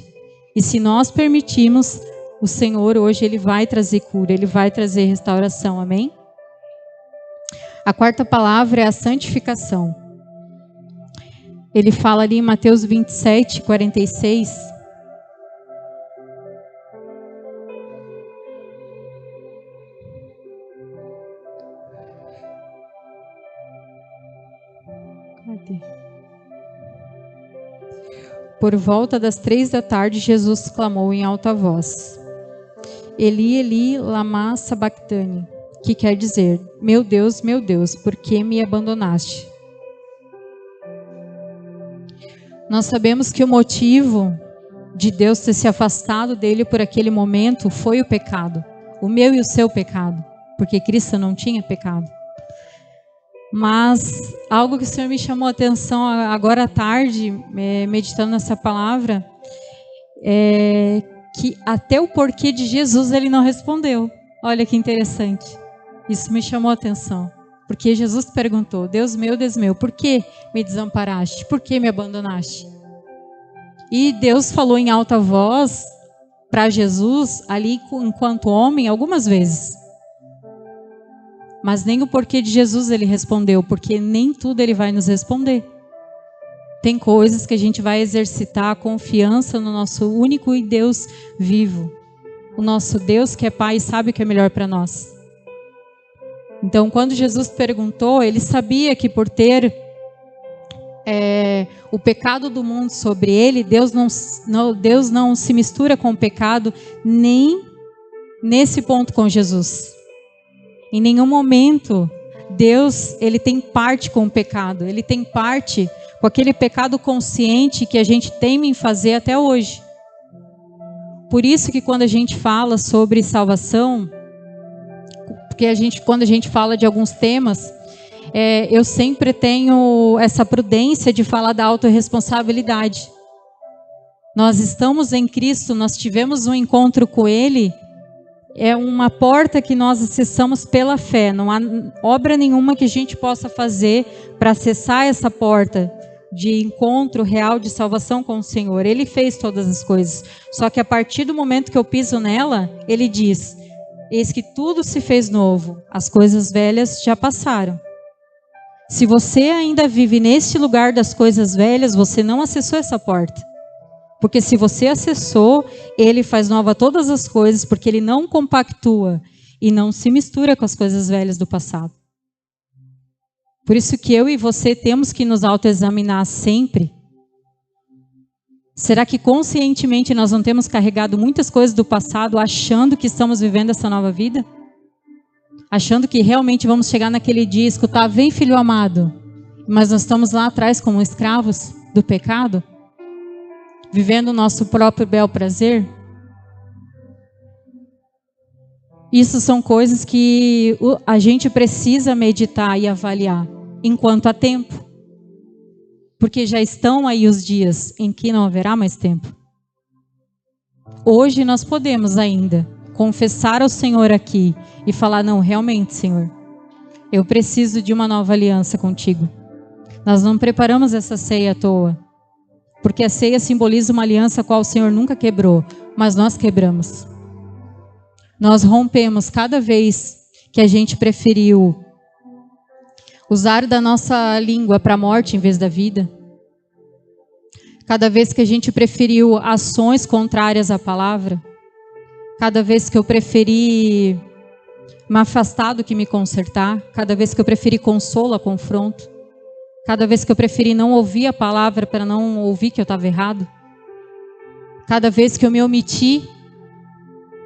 E se nós permitirmos, o Senhor hoje Ele vai trazer cura, Ele vai trazer restauração, amém? A quarta palavra é a santificação. Ele fala ali em Mateus 27, 46. Cadê? Por volta das 3 da tarde, Jesus clamou em alta voz: Eli, Eli, lama sabachthani, que quer dizer: meu Deus, por que me abandonaste? Nós sabemos que o motivo de Deus ter se afastado dele por aquele momento foi o pecado, o meu e o seu pecado, porque Cristo não tinha pecado. Mas algo que o Senhor me chamou a atenção agora à tarde, meditando nessa palavra, é que até o porquê de Jesus Ele não respondeu. Olha que interessante. Isso me chamou a atenção. Porque Jesus perguntou: Deus meu, por que me desamparaste? Por que me abandonaste? E Deus falou em alta voz para Jesus, ali enquanto homem, algumas vezes. Mas nem o porquê de Jesus Ele respondeu, porque nem tudo Ele vai nos responder. Tem coisas que a gente vai exercitar a confiança no nosso único e Deus vivo. O nosso Deus que é Pai e sabe o que é melhor para nós. Então, quando Jesus perguntou, Ele sabia que por ter o pecado do mundo sobre Ele, Deus não se mistura com o pecado, nem nesse ponto com Jesus. Em nenhum momento, Deus, Ele tem parte com o pecado. Ele tem parte com aquele pecado consciente que a gente teme em fazer até hoje. Por isso que quando a gente fala sobre salvação, porque quando a gente fala de alguns temas, eu sempre tenho essa prudência de falar da autorresponsabilidade. Nós estamos em Cristo, nós tivemos um encontro com Ele, é uma porta que nós acessamos pela fé. Não há obra nenhuma que a gente possa fazer para acessar essa porta de encontro real de salvação com o Senhor. Ele fez todas as coisas. Só que a partir do momento que eu piso nela, Ele diz: eis que tudo se fez novo, as coisas velhas já passaram. Se você ainda vive nesse lugar das coisas velhas, você não acessou essa porta. Porque se você acessou, Ele faz nova todas as coisas, porque Ele não compactua e não se mistura com as coisas velhas do passado. Por isso que eu e você temos que nos autoexaminar sempre. Será que conscientemente nós não temos carregado muitas coisas do passado, achando que estamos vivendo essa nova vida? Achando que realmente vamos chegar naquele dia e escutar: vem, filho amado. Mas nós estamos lá atrás como escravos. do pecado? Vivendo o nosso próprio bel prazer? Isso são coisas que a gente precisa meditar e avaliar enquanto há tempo. Porque já estão aí os dias em que não haverá mais tempo. Hoje nós podemos ainda confessar ao Senhor aqui e falar: não, realmente, Senhor, eu preciso de uma nova aliança contigo. Nós não preparamos essa ceia à toa, porque a ceia simboliza uma aliança a qual o Senhor nunca quebrou, mas nós quebramos. Nós rompemos cada vez que a gente preferiu usar da nossa língua para a morte em vez da vida. Cada vez que a gente preferiu ações contrárias à palavra. Cada vez que eu preferi me afastar do que me consertar. Cada vez que eu preferi consolo a confronto. Cada vez que eu preferi não ouvir a palavra para não ouvir que eu estava errado. Cada vez que eu me omiti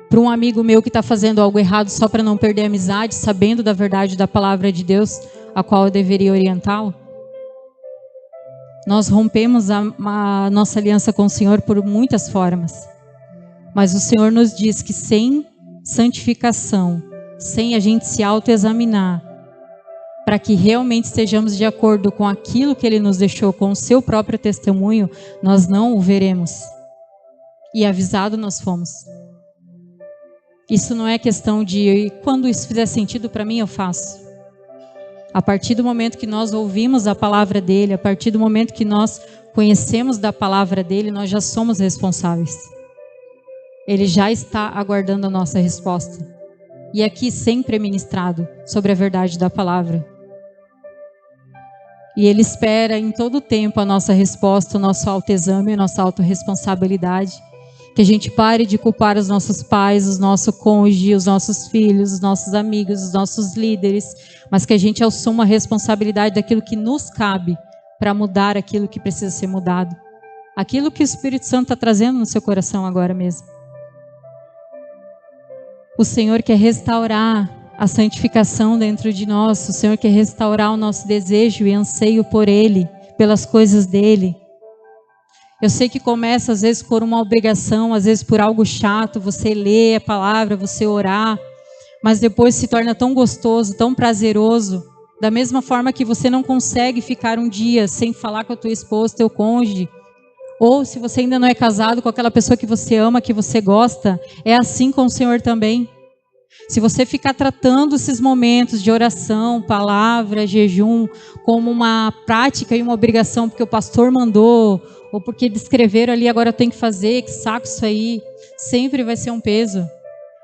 para um amigo meu que está fazendo algo errado só para não perder a amizade, sabendo da verdade da palavra de Deus, a qual eu deveria orientá-lo. Nós rompemos a nossa aliança com o Senhor por muitas formas. Mas o Senhor nos diz que sem santificação, sem a gente se autoexaminar, para que realmente estejamos de acordo com aquilo que Ele nos deixou, com o seu próprio testemunho, nós não o veremos. E avisado nós fomos. Isso não é questão de quando isso fizer sentido para mim eu faço. A partir do momento que nós ouvimos a palavra dele, a partir do momento que nós conhecemos da palavra dele, nós já somos responsáveis. Ele já está aguardando a nossa resposta. E aqui sempre é ministrado sobre a verdade da palavra. E ele espera em todo o tempo a nossa resposta, o nosso autoexame, a nossa autorresponsabilidade. Que a gente pare de culpar os nossos pais, os nossos cônjuges, os nossos filhos, os nossos amigos, os nossos líderes, mas que a gente assuma a responsabilidade daquilo que nos cabe para mudar aquilo que precisa ser mudado. Aquilo que o Espírito Santo está trazendo no seu coração agora mesmo. O Senhor quer restaurar a santificação dentro de nós, o Senhor quer restaurar o nosso desejo e anseio por Ele, pelas coisas dEle. Eu sei que começa às vezes por uma obrigação, às vezes por algo chato, você lê a palavra, você orar, mas depois se torna tão gostoso, tão prazeroso, da mesma forma que você não consegue ficar um dia sem falar com a tua esposa, teu cônjuge, ou se você ainda não é casado com aquela pessoa que você ama, que você gosta, é assim com o Senhor também. Se você ficar tratando esses momentos de oração, palavra, jejum, como uma prática e uma obrigação, porque o pastor mandou, ou porque descreveram ali, agora eu tenho que fazer, que saco isso aí, sempre vai ser um peso.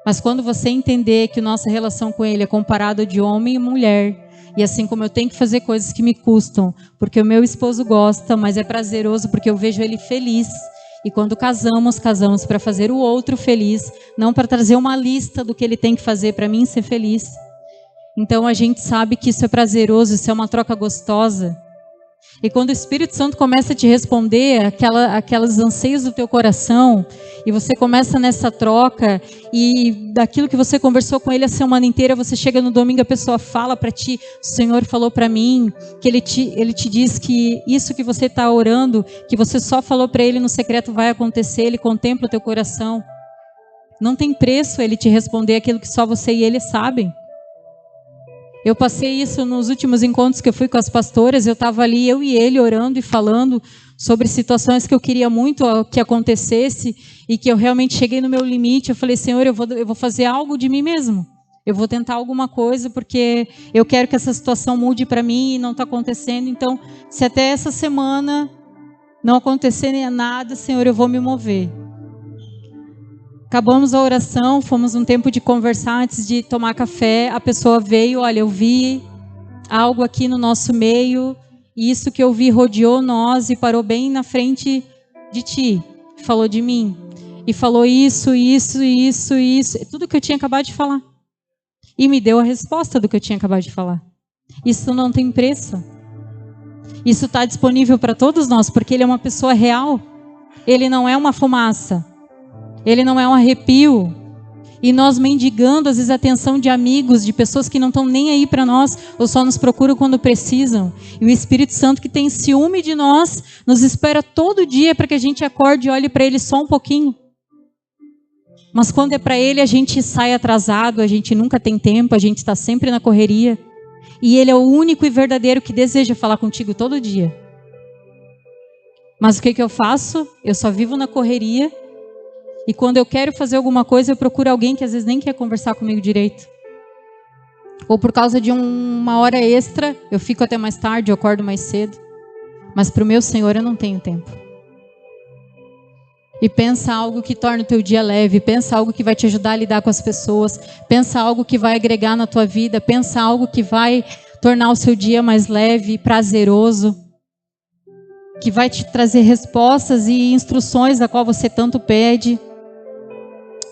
Mas quando você entender que nossa relação com Ele é comparada de homem e mulher, e assim como eu tenho que fazer coisas que me custam, porque o meu esposo gosta, mas é prazeroso porque eu vejo ele feliz. E quando casamos para fazer o outro feliz, não para trazer uma lista do que ele tem que fazer para mim ser feliz. Então a gente sabe que isso é prazeroso, isso é uma troca gostosa. E quando o Espírito Santo começa a te responder aquelas anseios do teu coração, e você começa nessa troca, e daquilo que você conversou com ele a semana inteira, você chega no domingo, a pessoa fala para ti: o Senhor falou para mim, que ele te diz que isso que você está orando, que você só falou para ele no secreto vai acontecer, ele contempla o teu coração. Não tem preço ele te responder aquilo que só você e ele sabem. Eu passei isso nos últimos encontros que eu fui com as pastoras, eu estava ali, eu e ele, orando e falando sobre situações que eu queria muito que acontecesse e que eu realmente cheguei no meu limite. Eu falei: Senhor, eu vou fazer algo de mim mesmo. Eu vou tentar alguma coisa porque eu quero que essa situação mude para mim e não está acontecendo. Então, se até essa semana não acontecer nada, Senhor, eu vou me mover. Acabamos a oração, fomos um tempo de conversar antes de tomar café. A pessoa veio: olha, eu vi algo aqui no nosso meio, e isso que eu vi rodeou nós e parou bem na frente de ti. Falou de mim. E falou isso, tudo que eu tinha acabado de falar. E me deu a resposta do que eu tinha acabado de falar. Isso não tem preço. Isso está disponível para todos nós, porque ele é uma pessoa real. Ele não é uma fumaça. Ele não é um arrepio. E nós mendigando, às vezes, a atenção de amigos, de pessoas que não estão nem aí para nós, ou só nos procuram quando precisam. E o Espírito Santo, que tem ciúme de nós, nos espera todo dia para que a gente acorde e olhe para Ele só um pouquinho. Mas quando é para Ele, a gente sai atrasado, a gente nunca tem tempo, a gente está sempre na correria. E Ele é o único e verdadeiro que deseja falar contigo todo dia. Mas o que eu faço? Eu só vivo na correria. E quando eu quero fazer alguma coisa, eu procuro alguém que às vezes nem quer conversar comigo direito. Ou por causa de uma hora extra, eu fico até mais tarde, eu acordo mais cedo. Mas para o meu Senhor eu não tenho tempo. E pensa algo que torne o teu dia leve, pensa algo que vai te ajudar a lidar com as pessoas, pensa algo que vai agregar na tua vida, pensa algo que vai tornar o seu dia mais leve, prazeroso, que vai te trazer respostas e instruções a qual você tanto pede.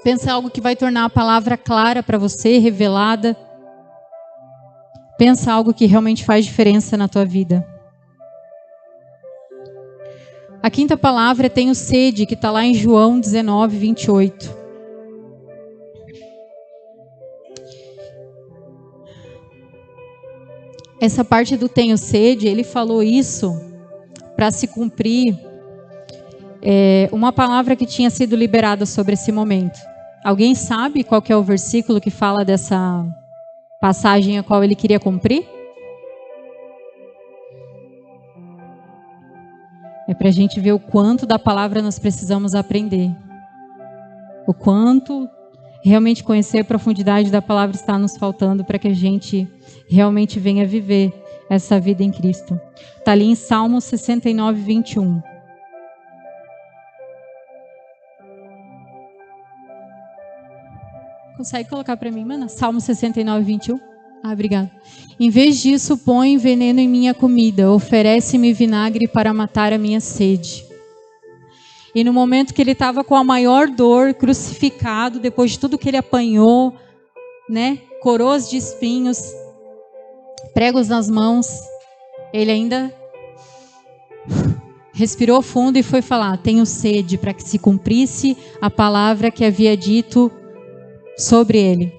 Pensa algo que vai tornar a palavra clara para você, revelada. Pensa algo que realmente faz diferença na tua vida. A quinta palavra é tenho sede, que está lá em João 19, 28. Essa parte do tenho sede, ele falou isso para se cumprir uma palavra que tinha sido liberada sobre esse momento. Alguém sabe qual que é o versículo que fala dessa passagem a qual ele queria cumprir? É para a gente ver o quanto da palavra nós precisamos aprender. O quanto realmente conhecer a profundidade da palavra está nos faltando para que a gente realmente venha viver essa vida em Cristo. Está ali em Salmo 69, 21. Consegue colocar para mim, mana? Salmo 69, 21. Obrigado. Em vez disso, põe veneno em minha comida, oferece-me vinagre para matar a minha sede. E no momento que ele estava com a maior dor, crucificado, depois de tudo que ele apanhou, né? Coroas de espinhos, pregos nas mãos, ele ainda respirou fundo e foi falar: tenho sede, para que se cumprisse a palavra que havia dito sobre ele.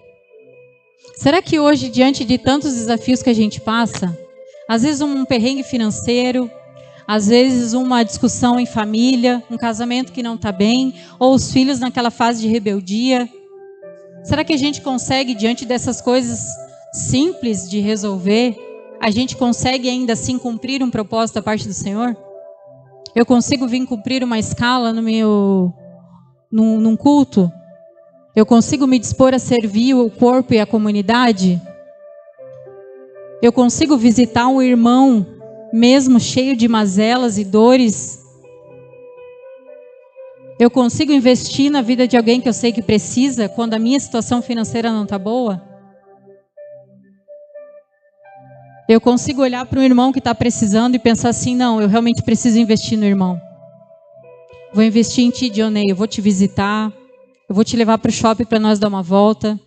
Será que hoje, diante de tantos desafios que a gente passa, às vezes um perrengue financeiro, às vezes uma discussão em família, um casamento que não está bem, ou os filhos naquela fase de rebeldia, será que a gente consegue, diante dessas coisas simples de resolver, a gente consegue ainda assim cumprir um propósito da parte do Senhor? Eu consigo vir cumprir uma escala num culto? Eu consigo me dispor a servir o corpo e a comunidade? Eu consigo visitar um irmão, mesmo cheio de mazelas e dores? Eu consigo investir na vida de alguém que eu sei que precisa, quando a minha situação financeira não está boa? Eu consigo olhar para um irmão que está precisando e pensar assim: não, eu realmente preciso investir no irmão. Vou investir em ti, Dionei, eu vou te visitar. Eu vou te levar para o shopping para nós dar uma volta.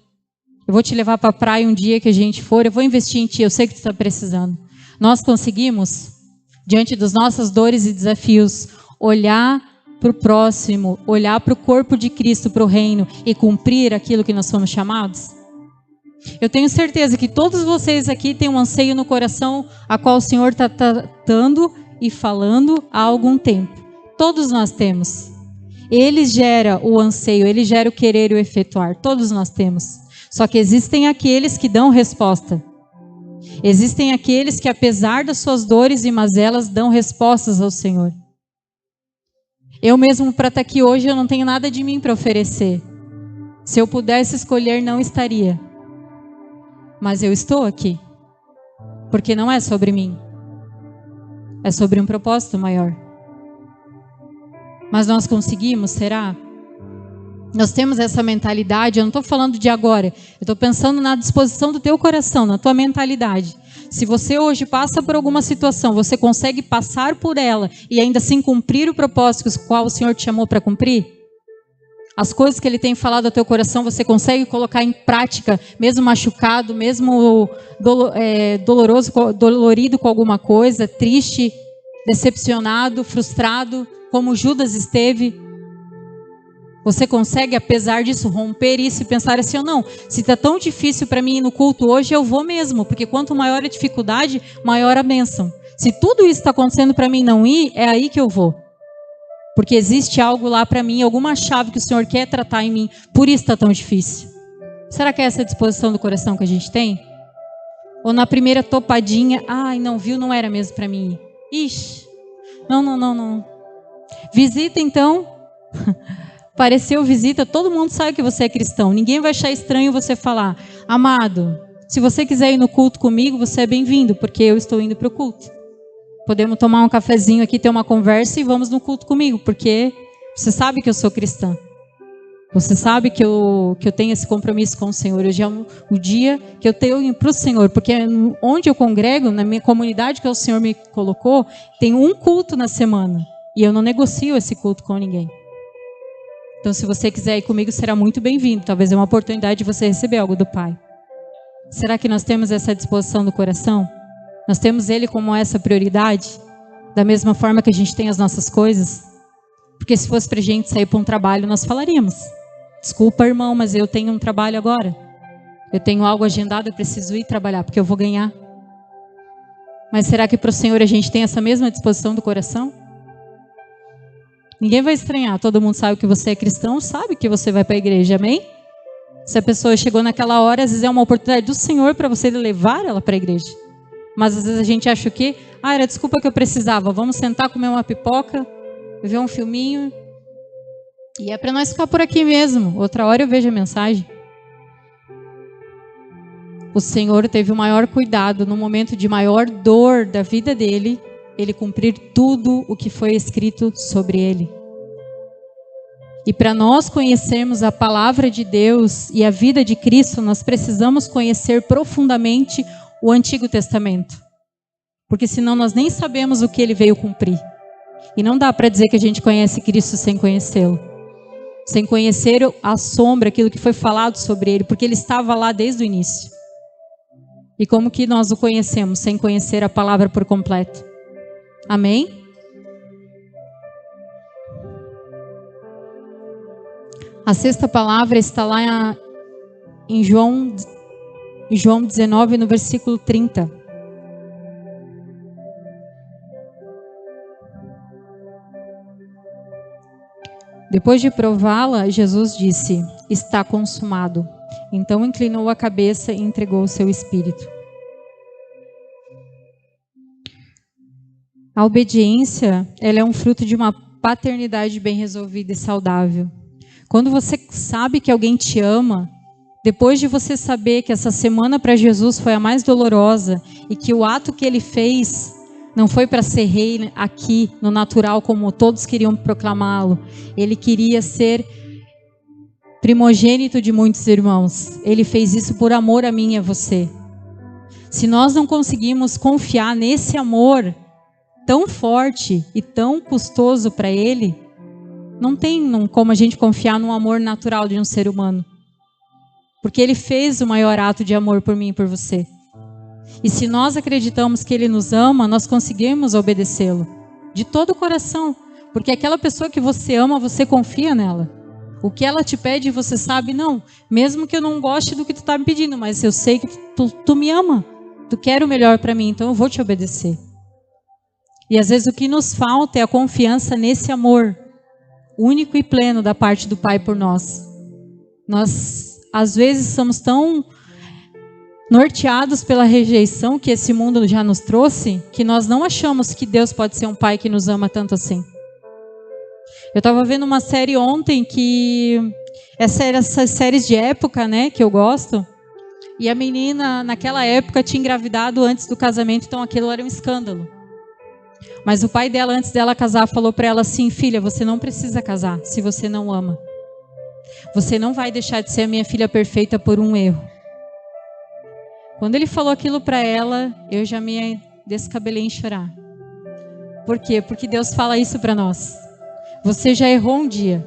Eu vou te levar para a praia um dia que a gente for. Eu vou investir em ti, eu sei que tu está precisando. Nós conseguimos, diante das nossas dores e desafios, olhar para o próximo, olhar para o corpo de Cristo, para o reino e cumprir aquilo que nós somos chamados? Eu tenho certeza que todos vocês aqui têm um anseio no coração a qual o Senhor está tratando e falando há algum tempo. Todos nós temos. Ele gera o anseio, ele gera o querer e o efetuar. Todos nós temos. Só que existem aqueles que dão resposta. Existem aqueles que, apesar das suas dores e mazelas, dão respostas ao Senhor. Eu mesmo, para estar aqui hoje, eu não tenho nada de mim para oferecer. Se eu pudesse escolher, não estaria. Mas eu estou aqui. Porque não é sobre mim. É sobre um propósito maior. Mas nós conseguimos, será? Nós temos essa mentalidade, eu não estou falando de agora, eu estou pensando na disposição do teu coração, na tua mentalidade. Se você hoje passa por alguma situação, você consegue passar por ela e ainda assim cumprir o propósito com o qual o Senhor te chamou para cumprir? As coisas que Ele tem falado ao teu coração, você consegue colocar em prática, mesmo machucado, mesmo doloroso, dolorido com alguma coisa, triste, decepcionado, frustrado, como Judas esteve? Você consegue, apesar disso, romper isso e pensar assim, ou não, se está tão difícil para mim ir no culto hoje, eu vou mesmo, porque quanto maior a dificuldade, maior a bênção. Se tudo isso está acontecendo para mim não ir, é aí que eu vou. Porque existe algo lá para mim, alguma chave que o Senhor quer tratar em mim, por isso está tão difícil. Será que é essa a disposição do coração que a gente tem? Ou na primeira topadinha, ai, não viu, não era mesmo para mim ir. Ixi, não. Visita então... Pareceu visita, todo mundo sabe que você é cristão. Ninguém vai achar estranho você falar, amado, se você quiser ir no culto comigo, você é bem-vindo, porque eu estou indo para o culto. Podemos tomar um cafezinho aqui, ter uma conversa e vamos no culto comigo, porque você sabe que eu sou cristã. Você sabe que eu tenho esse compromisso com o Senhor. Hoje é o dia que eu tenho para o Senhor, porque onde eu congrego, na minha comunidade que o Senhor me colocou, tem um culto na semana. E eu não negocio esse culto com ninguém. Então, se você quiser ir comigo, será muito bem-vindo. Talvez é uma oportunidade de você receber algo do Pai. Será que nós temos essa disposição do coração? Nós temos Ele como essa prioridade? Da mesma forma que a gente tem as nossas coisas? Porque se fosse para a gente sair para um trabalho, nós falaríamos. Desculpa, irmão, mas eu tenho um trabalho agora. Eu tenho algo agendado, eu preciso ir trabalhar, porque eu vou ganhar. Mas será que para o Senhor a gente tem essa mesma disposição do coração? Ninguém vai estranhar, todo mundo sabe que você é cristão, sabe que você vai para a igreja, amém? Se a pessoa chegou naquela hora, às vezes é uma oportunidade do Senhor para você levar ela para a igreja. Mas às vezes a gente acha o quê? Era a desculpa que eu precisava, vamos sentar, comer uma pipoca, ver um filminho. E é para nós ficar por aqui mesmo, outra hora eu vejo a mensagem. O Senhor teve o maior cuidado no momento de maior dor da vida dele, Ele cumprir tudo o que foi escrito sobre ele. E para nós conhecermos a palavra de Deus e a vida de Cristo, nós precisamos conhecer profundamente o Antigo Testamento. Porque senão nós nem sabemos o que ele veio cumprir. E não dá para dizer que a gente conhece Cristo sem conhecê-lo. Sem conhecer a sombra, aquilo que foi falado sobre ele, porque ele estava lá desde o início. E como que nós o conhecemos sem conhecer a palavra por completo? Amém? A sexta palavra está lá em João 19, no versículo 30. Depois de prová-la, Jesus disse: está consumado. Então inclinou a cabeça e entregou o seu espírito. A obediência, ela é um fruto de uma paternidade bem resolvida e saudável. Quando você sabe que alguém te ama, depois de você saber que essa semana para Jesus foi a mais dolorosa e que o ato que ele fez não foi para ser rei aqui no natural como todos queriam proclamá-lo. Ele queria ser primogênito de muitos irmãos. Ele fez isso por amor a mim e a você. Se nós não conseguimos confiar nesse amor tão forte e tão custoso para ele, não tem como a gente confiar no amor natural de um ser humano. Porque ele fez o maior ato de amor por mim e por você. E se nós acreditamos que ele nos ama, nós conseguimos obedecê-lo de todo o coração. Porque aquela pessoa que você ama, você confia nela. O que ela te pede, você sabe, não. Mesmo que eu não goste do que tu está me pedindo, mas eu sei que tu me ama. Tu quer o melhor para mim, então eu vou te obedecer. E às vezes o que nos falta é a confiança nesse amor único e pleno da parte do Pai por nós. Nós, às vezes, somos tão norteados pela rejeição que esse mundo já nos trouxe, que nós não achamos que Deus pode ser um Pai que nos ama tanto assim. Eu estava vendo uma série ontem que... Essas séries de época, né, que eu gosto. E a menina, naquela época, tinha engravidado antes do casamento, então aquilo era um escândalo. Mas o pai dela, antes dela casar, falou para ela assim: filha, você não precisa casar se você não ama. Você não vai deixar de ser a minha filha perfeita por um erro. Quando ele falou aquilo para ela, eu já me descabelei em chorar. Por quê? Porque Deus fala isso para nós. Você já errou um dia,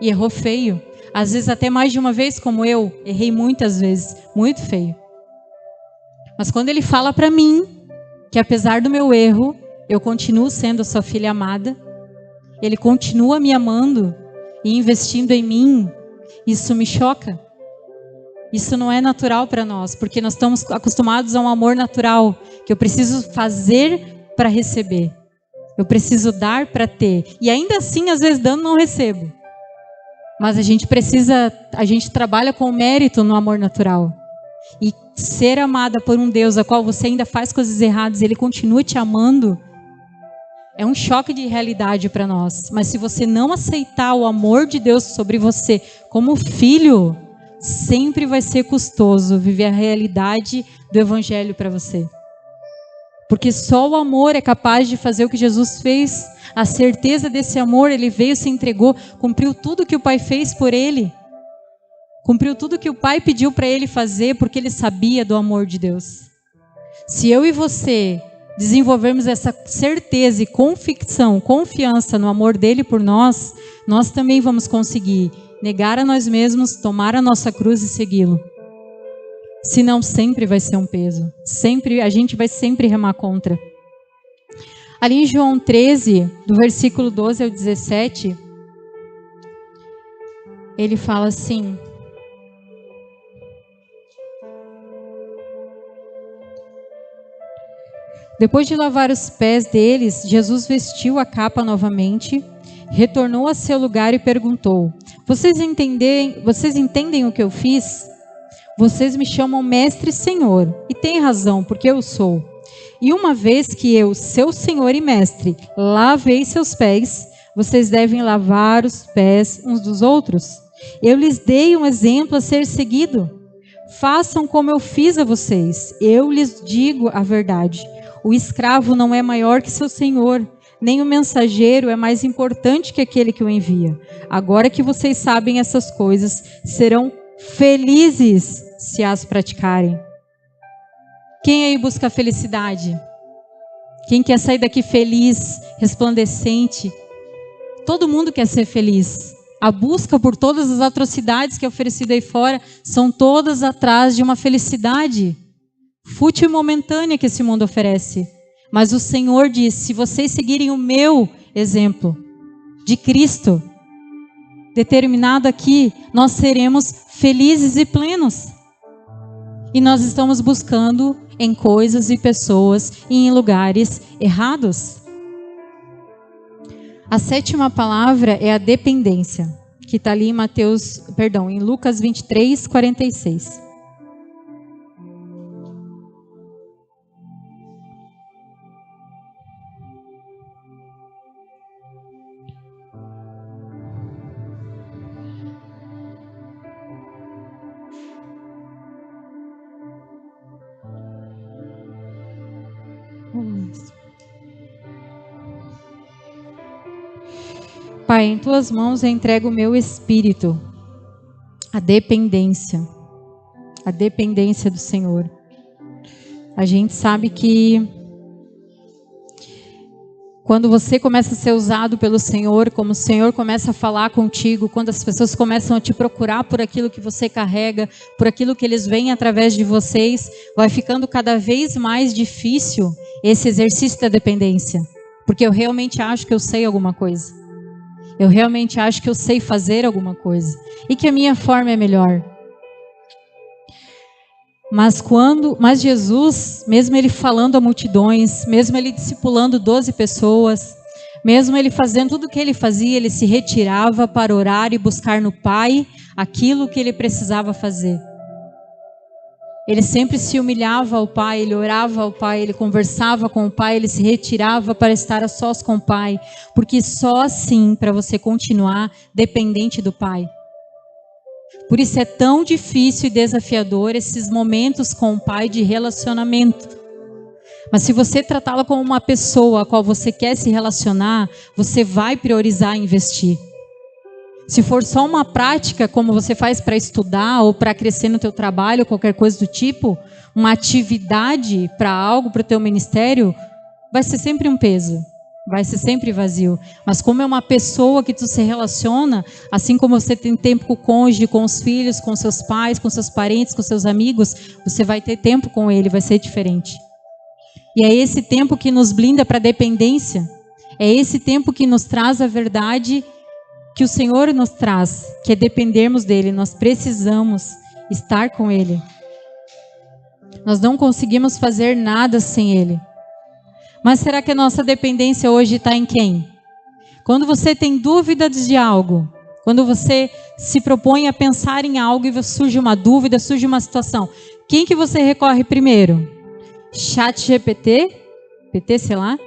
e errou feio. Às vezes até mais de uma vez, como eu, errei muitas vezes, muito feio. Mas quando ele fala para mim, que apesar do meu erro, eu continuo sendo a sua filha amada, ele continua me amando, e investindo em mim, isso me choca. Isso não é natural para nós, porque nós estamos acostumados a um amor natural, que eu preciso fazer para receber. Eu preciso dar para ter. E ainda assim, às vezes, dando, não recebo. Mas a gente trabalha com mérito no amor natural. E ser amada por um Deus a qual você ainda faz coisas erradas e Ele continua te amando, é um choque de realidade para nós. Mas se você não aceitar o amor de Deus sobre você como filho, sempre vai ser custoso viver a realidade do Evangelho para você. Porque só o amor é capaz de fazer o que Jesus fez. A certeza desse amor, Ele veio, se entregou, cumpriu tudo que o Pai fez por Ele. Cumpriu tudo que o Pai pediu para Ele fazer, porque Ele sabia do amor de Deus. Se eu e você desenvolvermos essa certeza e convicção, confiança no amor dEle por nós, nós também vamos conseguir negar a nós mesmos, tomar a nossa cruz e segui-lo. Senão sempre vai ser um peso. A gente vai sempre remar contra. Ali em João 13, do versículo 12 ao 17, ele fala assim: depois de lavar os pés deles, Jesus vestiu a capa novamente, retornou a seu lugar e perguntou: Vocês entendem o que eu fiz? Vocês me chamam mestre e senhor, e têm razão, porque eu sou. E uma vez que eu, seu senhor e mestre, lavei seus pés, vocês devem lavar os pés uns dos outros. Eu lhes dei um exemplo a ser seguido. Façam como eu fiz a vocês. Eu lhes digo a verdade. O escravo não é maior que seu senhor, nem o mensageiro é mais importante que aquele que o envia. Agora que vocês sabem essas coisas, serão felizes se as praticarem. Quem aí busca a felicidade? Quem quer sair daqui feliz, resplandecente? Todo mundo quer ser feliz. A busca por todas as atrocidades que é oferecida aí fora são todas atrás de uma felicidade fútil e momentânea que esse mundo oferece. Mas o Senhor diz: se vocês seguirem o meu exemplo de Cristo, determinado aqui, nós seremos felizes e plenos. E nós estamos buscando em coisas e pessoas e em lugares errados. A sétima palavra é a dependência, que está ali em Lucas 23, 46. Pai, em tuas mãos eu entrego o meu espírito, a dependência do Senhor. A gente sabe que quando você começa a ser usado pelo Senhor, como o Senhor começa a falar contigo, quando as pessoas começam a te procurar por aquilo que você carrega, por aquilo que eles veem através de vocês, vai ficando cada vez mais difícil esse exercício da dependência. Porque eu realmente acho que eu sei alguma coisa. Eu realmente acho que eu sei fazer alguma coisa. E que a minha forma é melhor. Mas Jesus, mesmo Ele falando a multidões, mesmo Ele discipulando 12 pessoas, mesmo Ele fazendo tudo o que Ele fazia, Ele se retirava para orar e buscar no Pai aquilo que Ele precisava fazer. Ele sempre se humilhava ao Pai, Ele orava ao Pai, Ele conversava com o Pai, Ele se retirava para estar a sós com o Pai, porque só assim para você continuar dependente do Pai. Por isso é tão difícil e desafiador esses momentos com o Pai de relacionamento. Mas se você tratá-la como uma pessoa a qual você quer se relacionar, você vai priorizar investir. Se for só uma prática, como você faz para estudar ou para crescer no teu trabalho, qualquer coisa do tipo, uma atividade para algo, para o teu ministério, vai ser sempre um peso, vai ser sempre vazio. Mas como é uma pessoa que tu se relaciona, assim como você tem tempo com o cônjuge, com os filhos, com seus pais, com seus parentes, com seus amigos, você vai ter tempo com ele, vai ser diferente. E é esse tempo que nos blinda para a dependência, é esse tempo que nos traz a verdade que o Senhor nos traz, que é dependermos dele. Nós precisamos estar com ele. Nós não conseguimos fazer nada sem ele. Mas será que a nossa dependência hoje está em quem? Quando você tem dúvidas de algo, quando você se propõe a pensar em algo e surge uma dúvida, surge uma situação, quem que você recorre primeiro? ChatGPT, sei lá,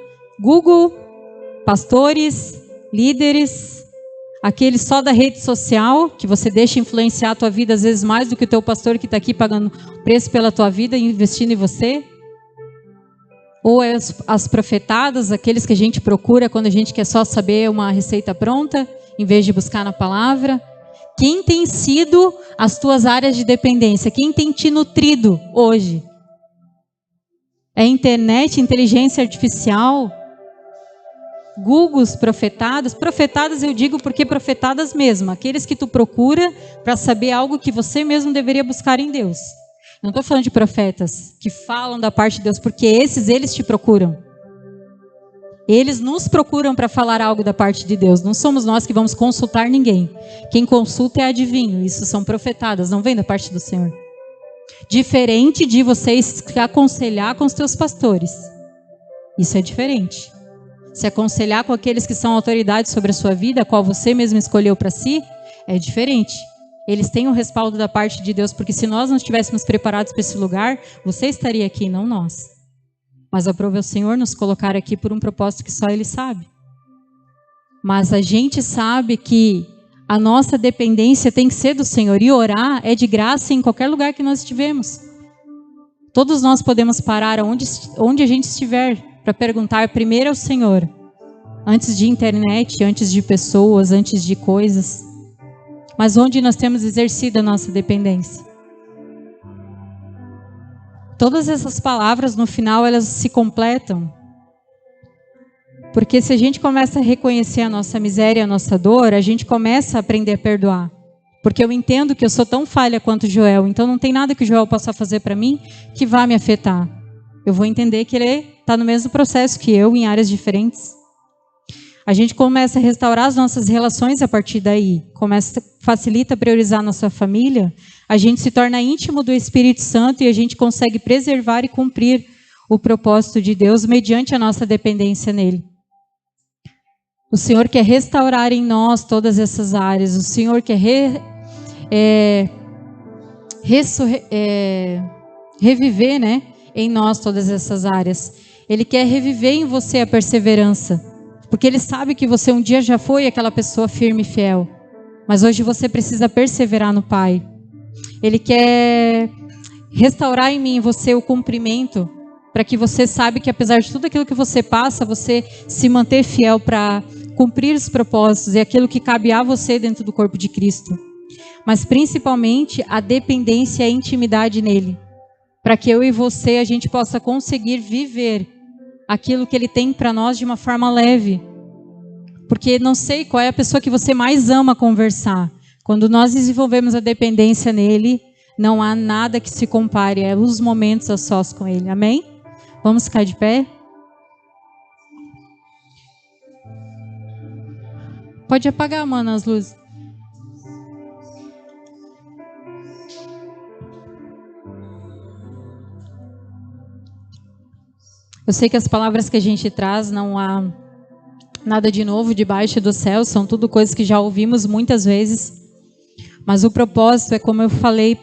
Google, pastores, líderes, aquele só da rede social, que você deixa influenciar a tua vida às vezes mais do que o teu pastor que está aqui pagando preço pela tua vida e investindo em você? Ou as profetadas, aqueles que a gente procura quando a gente quer só saber uma receita pronta, em vez de buscar na palavra? Quem tem sido as tuas áreas de dependência? Quem tem te nutrido hoje? É a internet, inteligência artificial? Google, profetadas? Profetadas eu digo porque profetadas mesmo, aqueles que tu procura para saber algo que você mesmo deveria buscar em Deus. Não estou falando de profetas que falam da parte de Deus, porque eles te procuram. Eles nos procuram para falar algo da parte de Deus. Não somos nós que vamos consultar ninguém. Quem consulta é adivinho. Isso são profetadas, não vem da parte do Senhor. Diferente de vocês se aconselhar com os teus pastores. Isso é diferente. Se aconselhar com aqueles que são autoridades sobre a sua vida, a qual você mesmo escolheu para si, é diferente. Eles têm um respaldo da parte de Deus, porque se nós não estivéssemos preparados para esse lugar, você estaria aqui, não nós. Mas aprove ao Senhor nos colocar aqui por um propósito que só Ele sabe. Mas a gente sabe que a nossa dependência tem que ser do Senhor, e orar é de graça em qualquer lugar que nós estivermos. Todos nós podemos parar onde a gente estiver para perguntar primeiro ao Senhor, antes de internet, antes de pessoas, antes de coisas. Mas onde nós temos exercido a nossa dependência? Todas essas palavras no final elas se completam. Porque se a gente começa a reconhecer a nossa miséria, a nossa dor, a gente começa a aprender a perdoar. Porque eu entendo que eu sou tão falha quanto Joel, então não tem nada que o Joel possa fazer para mim que vá me afetar. Eu vou entender que ele está no mesmo processo que eu, em áreas diferentes. A gente começa a restaurar as nossas relações a partir daí. Facilita priorizar a nossa família. A gente se torna íntimo do Espírito Santo e a gente consegue preservar e cumprir o propósito de Deus mediante a nossa dependência nele. O Senhor quer restaurar em nós todas essas áreas. O Senhor quer reviver, né, em nós todas essas áreas. Ele quer reviver em você a perseverança. Porque Ele sabe que você um dia já foi aquela pessoa firme e fiel. Mas hoje você precisa perseverar no Pai. Ele quer restaurar em mim, em você, o cumprimento. Para que você saiba que apesar de tudo aquilo que você passa, você se manter fiel para cumprir os propósitos. E aquilo que cabe a você dentro do corpo de Cristo. Mas principalmente a dependência e a intimidade nele. Para que eu e você, a gente possa conseguir viver aquilo que Ele tem para nós de uma forma leve. Porque não sei qual é a pessoa que você mais ama conversar. Quando nós desenvolvemos a dependência nele, não há nada que se compare. É os momentos a sós com Ele. Amém? Vamos ficar de pé? Pode apagar, mano, as luzes. Eu sei que as palavras que a gente traz não há nada de novo debaixo do céu, são tudo coisas que já ouvimos muitas vezes. Mas o propósito é, como eu falei,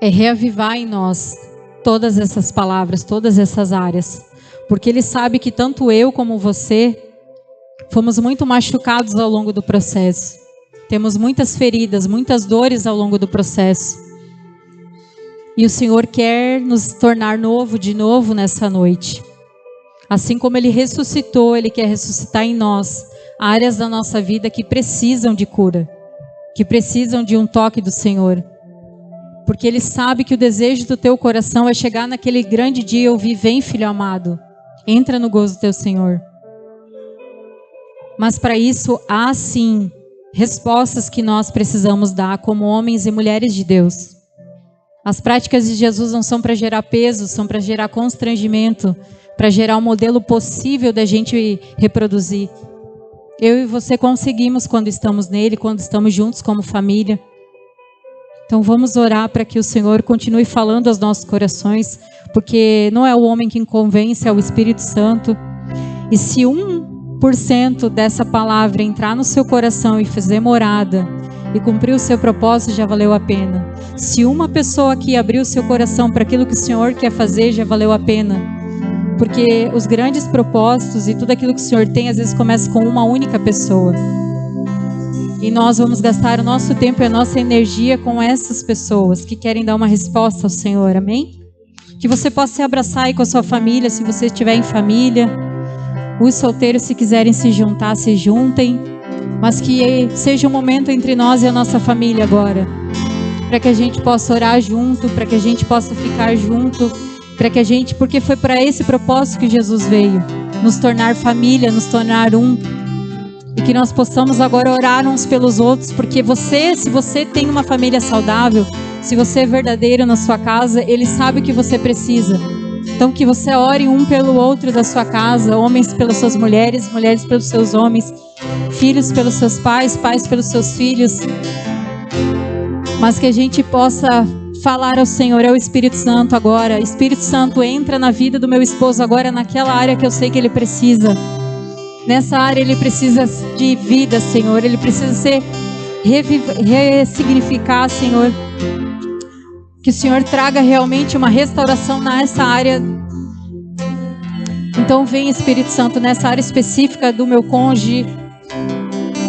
é reavivar em nós todas essas palavras, todas essas áreas. Porque Ele sabe que tanto eu como você fomos muito machucados ao longo do processo. Temos muitas feridas, muitas dores ao longo do processo. E o Senhor quer nos tornar novo de novo nessa noite. Assim como Ele ressuscitou, Ele quer ressuscitar em nós áreas da nossa vida que precisam de cura, que precisam de um toque do Senhor. Porque Ele sabe que o desejo do teu coração é chegar naquele grande dia e ouvir: vem, filho amado, entra no gozo do teu Senhor. Mas para isso há sim respostas que nós precisamos dar como homens e mulheres de Deus. As práticas de Jesus não são para gerar peso, são para gerar constrangimento, para gerar um modelo possível da gente reproduzir. Eu e você conseguimos quando estamos nele, quando estamos juntos como família. Então vamos orar para que o Senhor continue falando aos nossos corações, porque não é o homem quem convence, é o Espírito Santo. E se 1% dessa palavra entrar no seu coração e fazer morada, e cumprir o seu propósito, já valeu a pena. Se uma pessoa aqui abrir o seu coração para aquilo que o Senhor quer fazer, já valeu a pena. Porque os grandes propósitos e tudo aquilo que o Senhor tem, às vezes começa com uma única pessoa. E nós vamos gastar o nosso tempo e a nossa energia com essas pessoas que querem dar uma resposta ao Senhor, amém? Que você possa se abraçar aí com a sua família, se você estiver em família. Os solteiros, se quiserem se juntar, se juntem. Mas que seja um momento entre nós e a nossa família agora. Para que a gente possa orar junto, para que a gente possa ficar junto. Para que a gente, porque foi para esse propósito que Jesus veio. Nos tornar família, nos tornar um. E que nós possamos agora orar uns pelos outros, porque se você tem uma família saudável, se você é verdadeiro na sua casa, Ele sabe o que você precisa. Então que você ore um pelo outro da sua casa, homens pelas suas mulheres, mulheres pelos seus homens, filhos pelos seus pais, pais pelos seus filhos. Mas que a gente possa falar ao Senhor, ao Espírito Santo agora. Espírito Santo, entra na vida do meu esposo agora, naquela área que eu sei que ele precisa. Nessa área ele precisa de vida, Senhor. Ele precisa ressignificar, Senhor. Que o Senhor traga realmente uma restauração nessa área. Então vem, Espírito Santo, nessa área específica do meu cônjuge,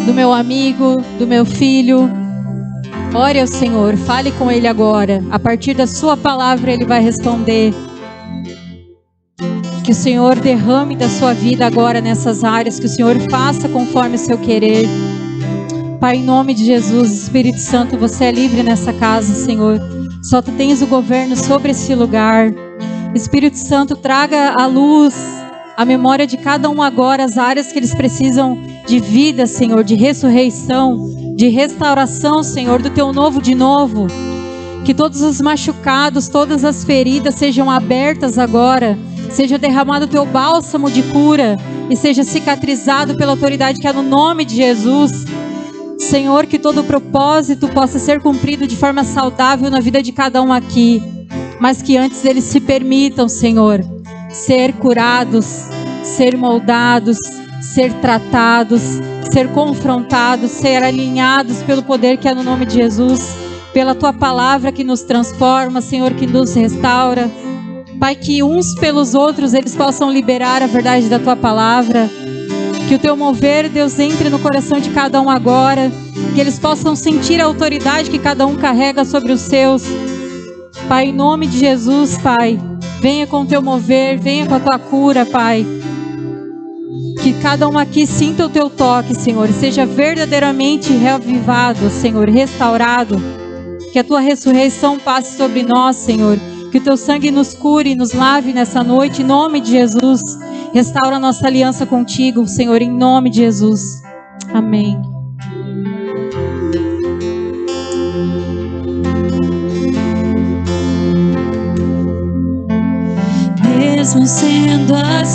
do meu amigo, do meu filho. Ore ao Senhor, fale com Ele agora. A partir da sua palavra Ele vai responder. Que o Senhor derrame da sua vida agora nessas áreas. Que o Senhor faça conforme o seu querer. Pai, em nome de Jesus, Espírito Santo, você é livre nessa casa, Senhor. Só Tu tens o governo sobre esse lugar. Espírito Santo, traga à luz a memória de cada um agora, as áreas que eles precisam de vida, Senhor, de ressurreição, de restauração, Senhor, do Teu novo de novo. Que todos os machucados, todas as feridas sejam abertas agora. Seja derramado o Teu bálsamo de cura e seja cicatrizado pela autoridade que é no nome de Jesus. Senhor, que todo o propósito possa ser cumprido de forma saudável na vida de cada um aqui. Mas que antes eles se permitam, Senhor, ser curados, ser moldados, ser tratados, ser confrontados, ser alinhados pelo poder que é no nome de Jesus. Pela Tua palavra que nos transforma, Senhor, que nos restaura. Pai, que uns pelos outros eles possam liberar a verdade da Tua palavra. Que o Teu mover, Deus, entre no coração de cada um agora. Que eles possam sentir a autoridade que cada um carrega sobre os seus. Pai, em nome de Jesus, Pai, venha com o Teu mover, venha com a Tua cura, Pai. Que cada um aqui sinta o Teu toque, Senhor, e seja verdadeiramente reavivado, Senhor, restaurado. Que a Tua ressurreição passe sobre nós, Senhor. Que o Teu sangue nos cure e nos lave nessa noite, em nome de Jesus. Restaura a nossa aliança contigo, Senhor, em nome de Jesus. Amém. Mesmo sendo assim.